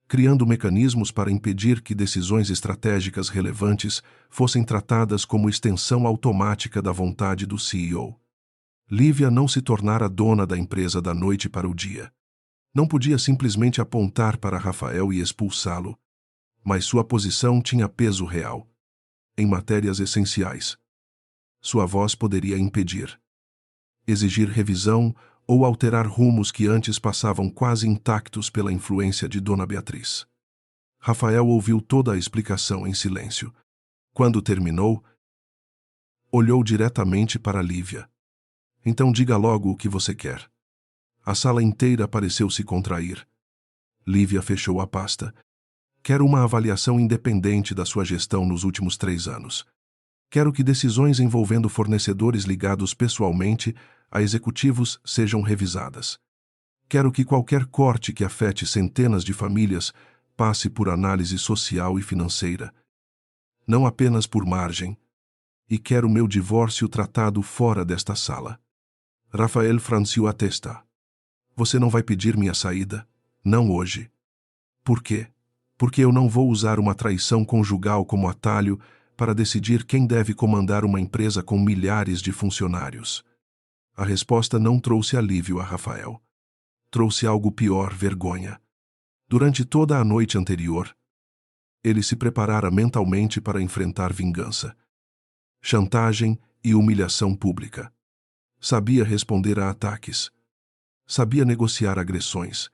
criando mecanismos para impedir que decisões estratégicas relevantes fossem tratadas como extensão automática da vontade do CEO. Lívia não se tornara dona da empresa da noite para o dia. Não podia simplesmente apontar para Rafael e expulsá-lo, mas sua posição tinha peso real. Em matérias essenciais, sua voz poderia impedir, exigir revisão ou alterar rumos que antes passavam quase intactos pela influência de Dona Beatriz. Rafael ouviu toda a explicação em silêncio. Quando terminou, olhou diretamente para Lívia. Então diga logo o que você quer. A sala inteira pareceu se contrair. Lívia fechou a pasta. Quero uma avaliação independente da sua gestão nos últimos 3 anos. Quero que decisões envolvendo fornecedores ligados pessoalmente a executivos sejam revisadas. Quero que qualquer corte que afete centenas de famílias passe por análise social e financeira, não apenas por margem. E quero meu divórcio tratado fora desta sala. Rafael franziu a testa. Você não vai pedir minha saída? Não hoje. Por quê? Porque eu não vou usar uma traição conjugal como atalho para decidir quem deve comandar uma empresa com milhares de funcionários. A resposta não trouxe alívio a Rafael. Trouxe algo pior, vergonha. Durante toda a noite anterior, ele se preparara mentalmente para enfrentar vingança, chantagem e humilhação pública. Sabia responder a ataques. Sabia negociar agressões.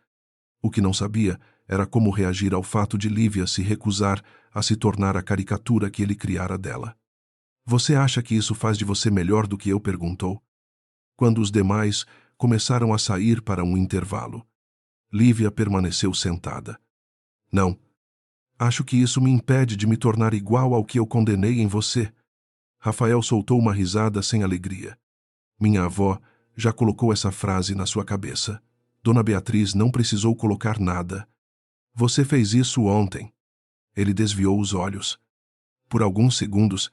O que não sabia era como reagir ao fato de Lívia se recusar a se tornar a caricatura que ele criara dela. Você acha que isso faz de você melhor do que eu? Perguntou. Quando os demais começaram a sair para um intervalo, Lívia permaneceu sentada. Não. Acho que isso me impede de me tornar igual ao que eu condenei em você. Rafael soltou uma risada sem alegria. Minha avó já colocou essa frase na sua cabeça. Dona Beatriz não precisou colocar nada. Você fez isso ontem. Ele desviou os olhos. Por alguns segundos,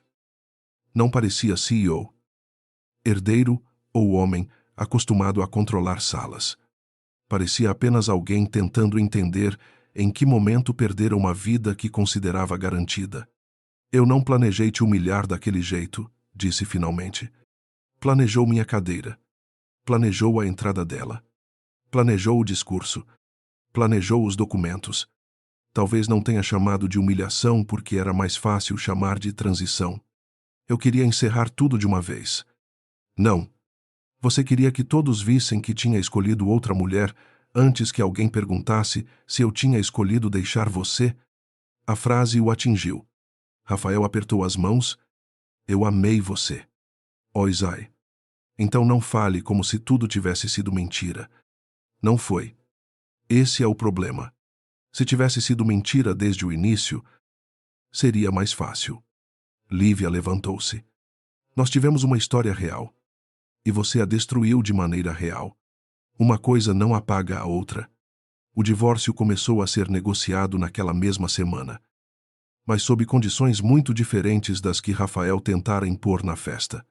não parecia CEO, herdeiro ou homem acostumado a controlar salas. Parecia apenas alguém tentando entender em que momento perdera uma vida que considerava garantida. Eu não planejei te humilhar daquele jeito, disse finalmente. Planejou minha cadeira. Planejou a entrada dela. Planejou o discurso. Planejou os documentos. Talvez não tenha chamado de humilhação porque era mais fácil chamar de transição. Eu queria encerrar tudo de uma vez. Não. Você queria que todos vissem que tinha escolhido outra mulher antes que alguém perguntasse se eu tinha escolhido deixar você? A frase o atingiu. Rafael apertou as mãos. Eu amei você. Oisai. Então não fale como se tudo tivesse sido mentira. Não foi. Esse é o problema. Se tivesse sido mentira desde o início, seria mais fácil. Lívia levantou-se. Nós tivemos uma história real. E você a destruiu de maneira real. Uma coisa não apaga a outra. O divórcio começou a ser negociado naquela mesma semana, mas sob condições muito diferentes das que Rafael tentara impor na festa.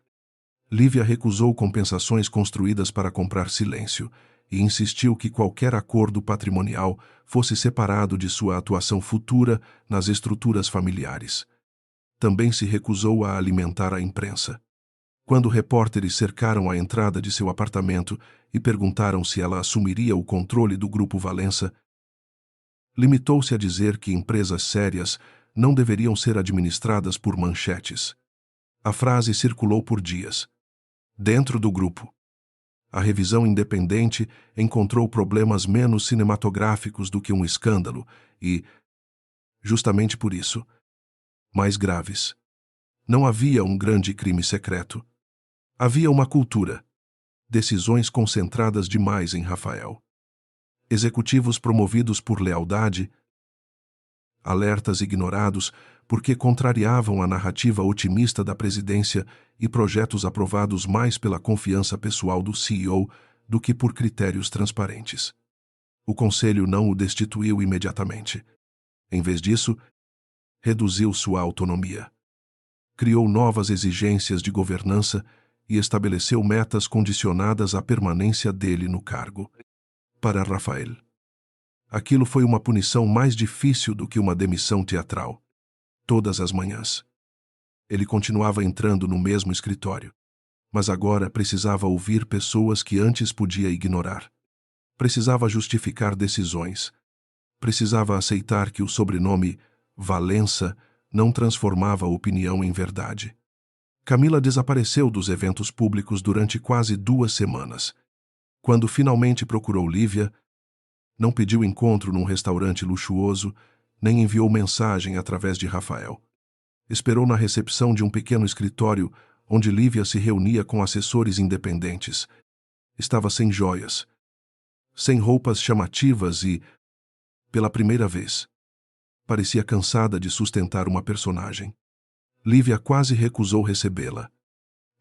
Lívia recusou compensações construídas para comprar silêncio e insistiu que qualquer acordo patrimonial fosse separado de sua atuação futura nas estruturas familiares. Também se recusou a alimentar a imprensa. Quando repórteres cercaram a entrada de seu apartamento e perguntaram se ela assumiria o controle do Grupo Valença, limitou-se a dizer que empresas sérias não deveriam ser administradas por manchetes. A frase circulou por dias. Dentro do grupo, a revisão independente encontrou problemas menos cinematográficos do que um escândalo e, justamente por isso, mais graves. Não havia um grande crime secreto. Havia uma cultura. Decisões concentradas demais em Rafael. Executivos promovidos por lealdade. Alertas ignorados porque contrariavam a narrativa otimista da presidência e projetos aprovados mais pela confiança pessoal do CEO do que por critérios transparentes. O conselho não o destituiu imediatamente. Em vez disso, Reduziu sua autonomia. Criou novas exigências de governança e estabeleceu metas condicionadas à permanência dele no cargo. Para Rafael, aquilo foi uma punição mais difícil do que uma demissão teatral. Todas as manhãs. Ele continuava entrando no mesmo escritório, mas agora precisava ouvir pessoas que antes podia ignorar. Precisava justificar decisões. Precisava aceitar que o sobrenome Valença não transformava a opinião em verdade. Camila desapareceu dos eventos públicos durante quase 2 semanas. Quando finalmente procurou Lívia, não pediu encontro num restaurante luxuoso, nem enviou mensagem através de Rafael. Esperou na recepção de um pequeno escritório onde Lívia se reunia com assessores independentes. Estava sem joias, sem roupas chamativas e, pela primeira vez, parecia cansada de sustentar uma personagem. Lívia quase recusou recebê-la.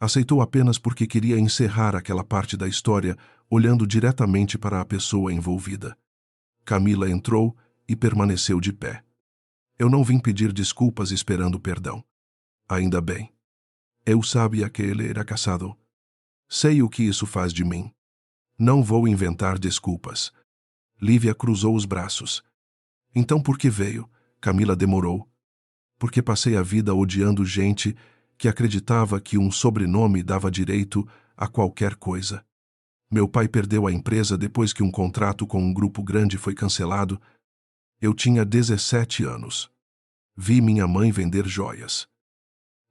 Aceitou apenas porque queria encerrar aquela parte da história olhando diretamente para a pessoa envolvida. Camila entrou e permaneceu de pé. Eu não vim pedir desculpas esperando perdão. Ainda bem. Eu sabia que ele era casado. Sei o que isso faz de mim. Não vou inventar desculpas. Lívia cruzou os braços. Então por que veio? Camila demorou. Porque passei a vida odiando gente que acreditava que um sobrenome dava direito a qualquer coisa. Meu pai perdeu a empresa depois que um contrato com um grupo grande foi cancelado. Eu tinha 17 anos. Vi minha mãe vender joias.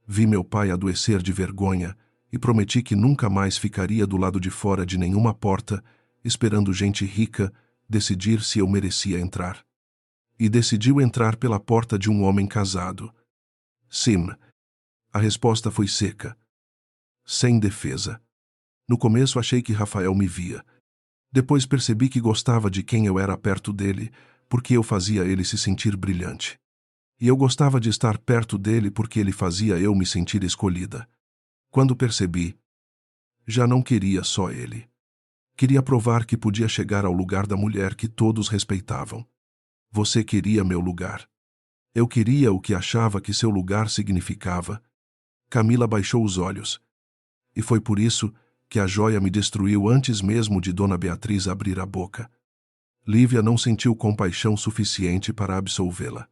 Vi meu pai adoecer de vergonha e prometi que nunca mais ficaria do lado de fora de nenhuma porta, esperando gente rica decidir se eu merecia entrar. E decidiu entrar pela porta de um homem casado. Sim. A resposta foi seca. Sem defesa. No começo achei que Rafael me via. Depois percebi que gostava de quem eu era perto dele, porque eu fazia ele se sentir brilhante. E eu gostava de estar perto dele porque ele fazia eu me sentir escolhida. Quando percebi, já não queria só ele. Queria provar que podia chegar ao lugar da mulher que todos respeitavam. Você queria meu lugar. Eu queria o que achava que seu lugar significava. Camila baixou os olhos. E foi por isso que a joia me destruiu antes mesmo de Dona Beatriz abrir a boca. Lívia não sentiu compaixão suficiente para absolvê-la.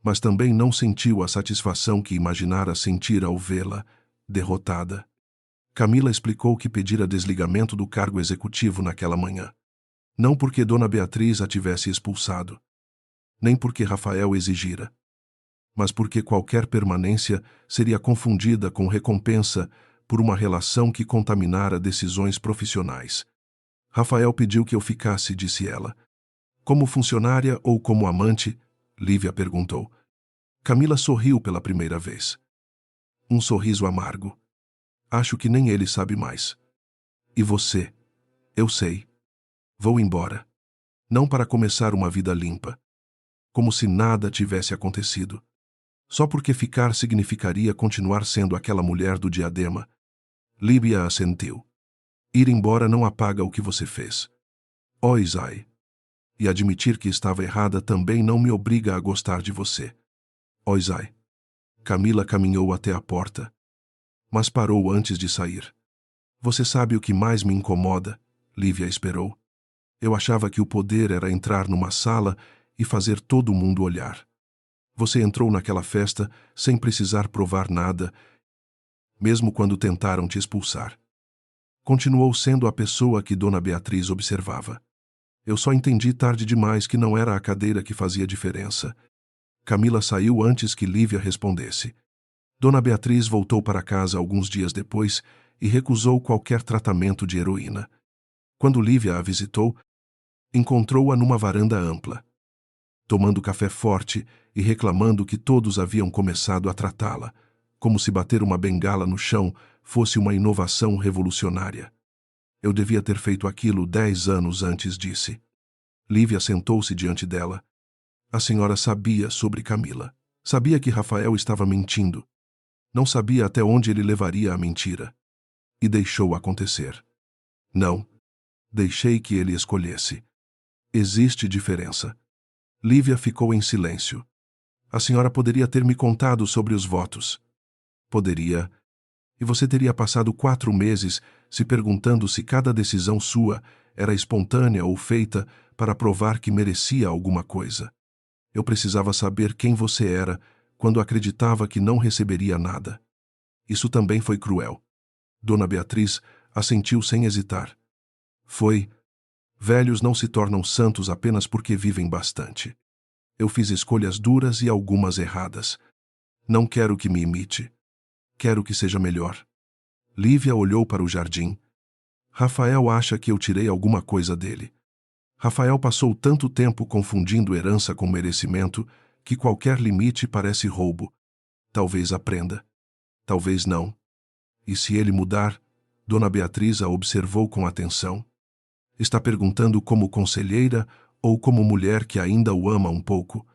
Mas também não sentiu a satisfação que imaginara sentir ao vê-la derrotada. Camila explicou que pedira desligamento do cargo executivo naquela manhã. Não porque Dona Beatriz a tivesse expulsado, nem porque Rafael exigira, mas porque qualquer permanência seria confundida com recompensa por uma relação que contaminara decisões profissionais. Rafael pediu que eu ficasse, disse ela. Como funcionária ou como amante? Lívia perguntou. Camila sorriu pela primeira vez. Um sorriso amargo. Acho que nem ele sabe mais. E você? Eu sei. Vou embora. Não para começar uma vida limpa. Como se nada tivesse acontecido. Só porque ficar significaria continuar sendo aquela mulher do diadema. Lívia assentiu. Ir embora não apaga o que você fez. Oh, Isai. E admitir que estava errada também não me obriga a gostar de você. Oh, Isai. Camila caminhou até a porta, mas parou antes de sair. Você sabe o que mais me incomoda? Lívia esperou. Eu achava que o poder era entrar numa sala e fazer todo mundo olhar. Você entrou naquela festa sem precisar provar nada, mesmo quando tentaram te expulsar. Continuou sendo a pessoa que Dona Beatriz observava. Eu só entendi tarde demais que não era a cadeira que fazia diferença. Camila saiu antes que Lívia respondesse. Dona Beatriz voltou para casa alguns dias depois e recusou qualquer tratamento de heroína. Quando Lívia a visitou, encontrou-a numa varanda ampla, tomando café forte e reclamando que todos haviam começado a tratá-la, como se bater uma bengala no chão fosse uma inovação revolucionária. Eu devia ter feito aquilo 10 anos antes, disse. Lívia sentou-se diante dela. A senhora sabia sobre Camila. Sabia que Rafael estava mentindo. Não sabia até onde ele levaria a mentira. E deixou acontecer. Não. Deixei que ele escolhesse. Existe diferença. Lívia ficou em silêncio. A senhora poderia ter me contado sobre os votos. Poderia. E você teria passado 4 meses se perguntando se cada decisão sua era espontânea ou feita para provar que merecia alguma coisa. Eu precisava saber quem você era quando acreditava que não receberia nada. Isso também foi cruel. Dona Beatriz assentiu sem hesitar. Foi. Velhos não se tornam santos apenas porque vivem bastante. Eu fiz escolhas duras e algumas erradas. Não quero que me imite. Quero que seja melhor. Lívia olhou para o jardim. Rafael acha que eu tirei alguma coisa dele. Rafael passou tanto tempo confundindo herança com merecimento que qualquer limite parece roubo. Talvez aprenda. Talvez não. E se ele mudar? Dona Beatriz a observou com atenção. Está perguntando como conselheira ou como mulher que ainda o ama um pouco?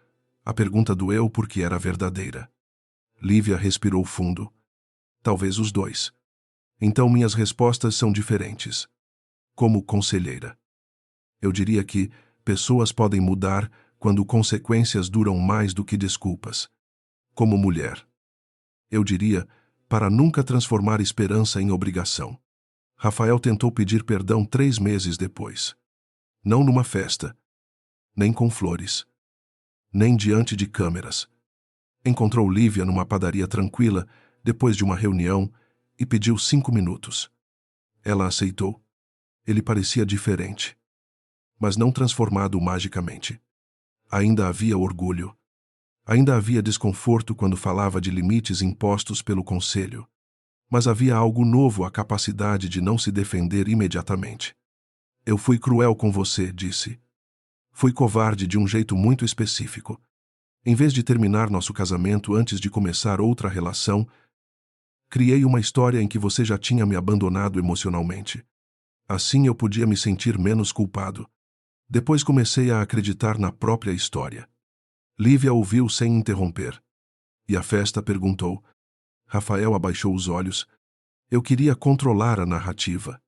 A pergunta doeu porque era verdadeira. Lívia respirou fundo. Talvez os dois. Então minhas respostas são diferentes. Como conselheira. Eu diria que pessoas podem mudar quando consequências duram mais do que desculpas. Como mulher. Eu diria, para nunca transformar esperança em obrigação. Rafael tentou pedir perdão 3 meses depois. Não numa festa. Nem com flores. Nem diante de câmeras. Encontrou Lívia numa padaria tranquila, depois de uma reunião, e pediu 5 minutos. Ela aceitou. Ele parecia diferente. Mas não transformado magicamente. Ainda havia orgulho. Ainda havia desconforto quando falava de limites impostos pelo conselho. Mas havia algo novo, a capacidade de não se defender imediatamente. Eu fui cruel com você, disse. Fui covarde de um jeito muito específico. Em vez de terminar nosso casamento antes de começar outra relação, criei uma história em que você já tinha me abandonado emocionalmente. Assim eu podia me sentir menos culpado. Depois comecei a acreditar na própria história. Lívia ouviu sem interromper. E a festa perguntou. Rafael abaixou os olhos. Eu queria controlar a narrativa.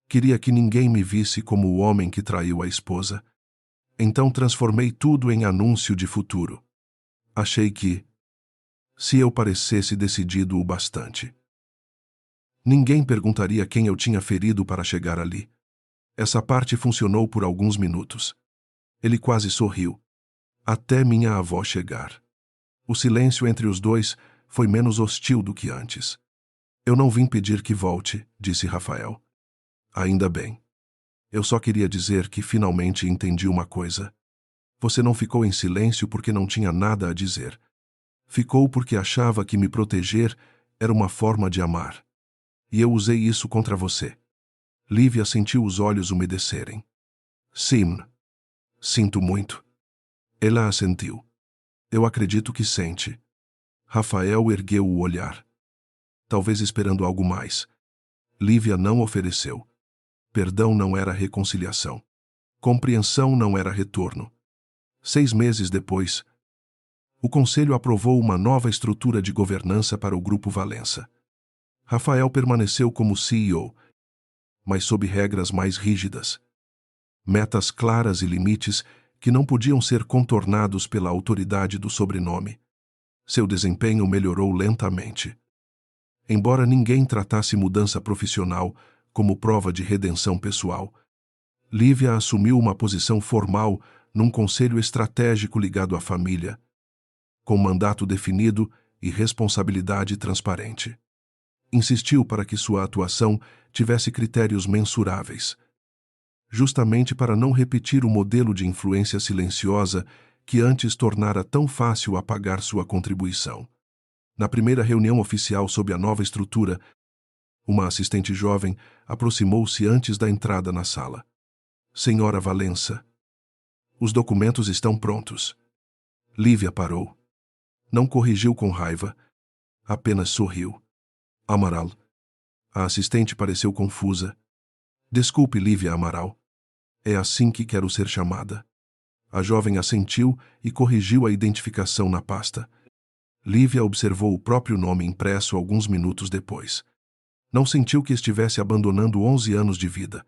Queria que ninguém me visse como o homem que traiu a esposa. Então transformei tudo em anúncio de futuro. Achei que, se eu parecesse decidido o bastante, ninguém perguntaria quem eu tinha ferido para chegar ali. Essa parte funcionou por alguns minutos. Ele quase sorriu. Até minha avó chegar. O silêncio entre os dois foi menos hostil do que antes. Eu não vim pedir que volte, disse Rafael. Ainda bem. Eu só queria dizer que finalmente entendi uma coisa. Você não ficou em silêncio porque não tinha nada a dizer. Ficou porque achava que me proteger era uma forma de amar. E eu usei isso contra você. Lívia sentiu os olhos umedecerem. Sim. Sinto muito. Ela assentiu. Eu acredito que sente. Rafael ergueu o olhar. Talvez esperando algo mais. Lívia não ofereceu. Perdão não era reconciliação. Compreensão não era retorno. 6 meses depois, o Conselho aprovou uma nova estrutura de governança para o Grupo Valença. Rafael permaneceu como CEO, mas sob regras mais rígidas. Metas claras e limites que não podiam ser contornados pela autoridade do sobrenome. Seu desempenho melhorou lentamente. Embora ninguém tratasse mudança profissional como prova de redenção pessoal, Lívia assumiu uma posição formal num conselho estratégico ligado à família, com mandato definido e responsabilidade transparente. Insistiu para que sua atuação tivesse critérios mensuráveis, justamente para não repetir o modelo de influência silenciosa que antes tornara tão fácil apagar sua contribuição. Na primeira reunião oficial sob a nova estrutura, uma assistente jovem aproximou-se antes da entrada na sala. Senhora Valença, os documentos estão prontos. Lívia parou. Não corrigiu com raiva, apenas sorriu. Amaral. A assistente pareceu confusa. Desculpe, Lívia Amaral. É assim que quero ser chamada. A jovem assentiu e corrigiu a identificação na pasta. Lívia observou o próprio nome impresso alguns minutos depois. Não sentiu que estivesse abandonando 11 anos de vida.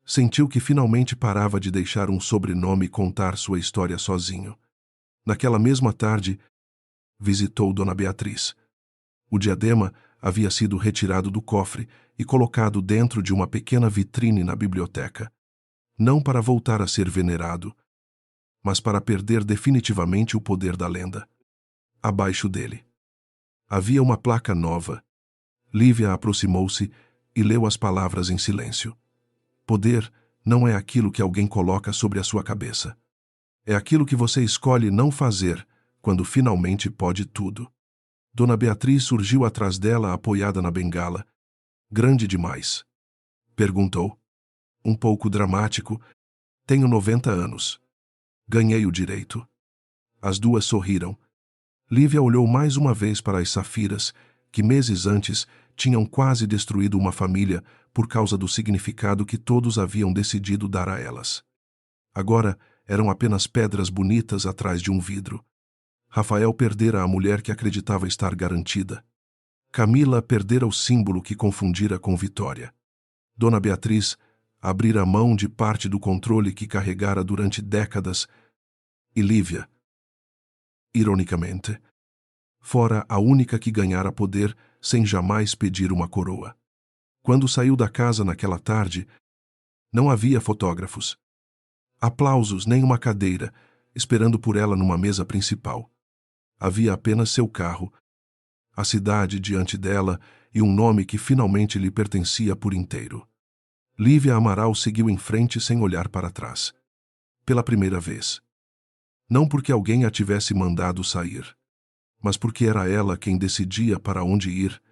Sentiu que finalmente parava de deixar um sobrenome contar sua história sozinho. Naquela mesma tarde, visitou Dona Beatriz. O diadema havia sido retirado do cofre e colocado dentro de uma pequena vitrine na biblioteca. Não para voltar a ser venerado, mas para perder definitivamente o poder da lenda. Abaixo dele havia uma placa nova. Lívia aproximou-se e leu as palavras em silêncio. Poder não é aquilo que alguém coloca sobre a sua cabeça. É aquilo que você escolhe não fazer quando finalmente pode tudo. Dona Beatriz surgiu atrás dela, apoiada na bengala. Grande demais? Perguntou. Um pouco dramático. Tenho 90 anos. Ganhei o direito. As duas sorriram. Lívia olhou mais uma vez para as safiras, que meses antes tinham quase destruído uma família por causa do significado que todos haviam decidido dar a elas. Agora eram apenas pedras bonitas atrás de um vidro. Rafael perdera a mulher que acreditava estar garantida. Camila perdera o símbolo que confundira com Vitória. Dona Beatriz abrira mão de parte do controle que carregara durante décadas. E Lívia, ironicamente, fora a única que ganhara poder sem jamais pedir uma coroa. Quando saiu da casa naquela tarde, não havia fotógrafos, aplausos nem uma cadeira esperando por ela numa mesa principal. Havia apenas seu carro, a cidade diante dela e um nome que finalmente lhe pertencia por inteiro. Lívia Amaral seguiu em frente sem olhar para trás. Pela primeira vez. Não porque alguém a tivesse mandado sair, mas porque era ela quem decidia para onde ir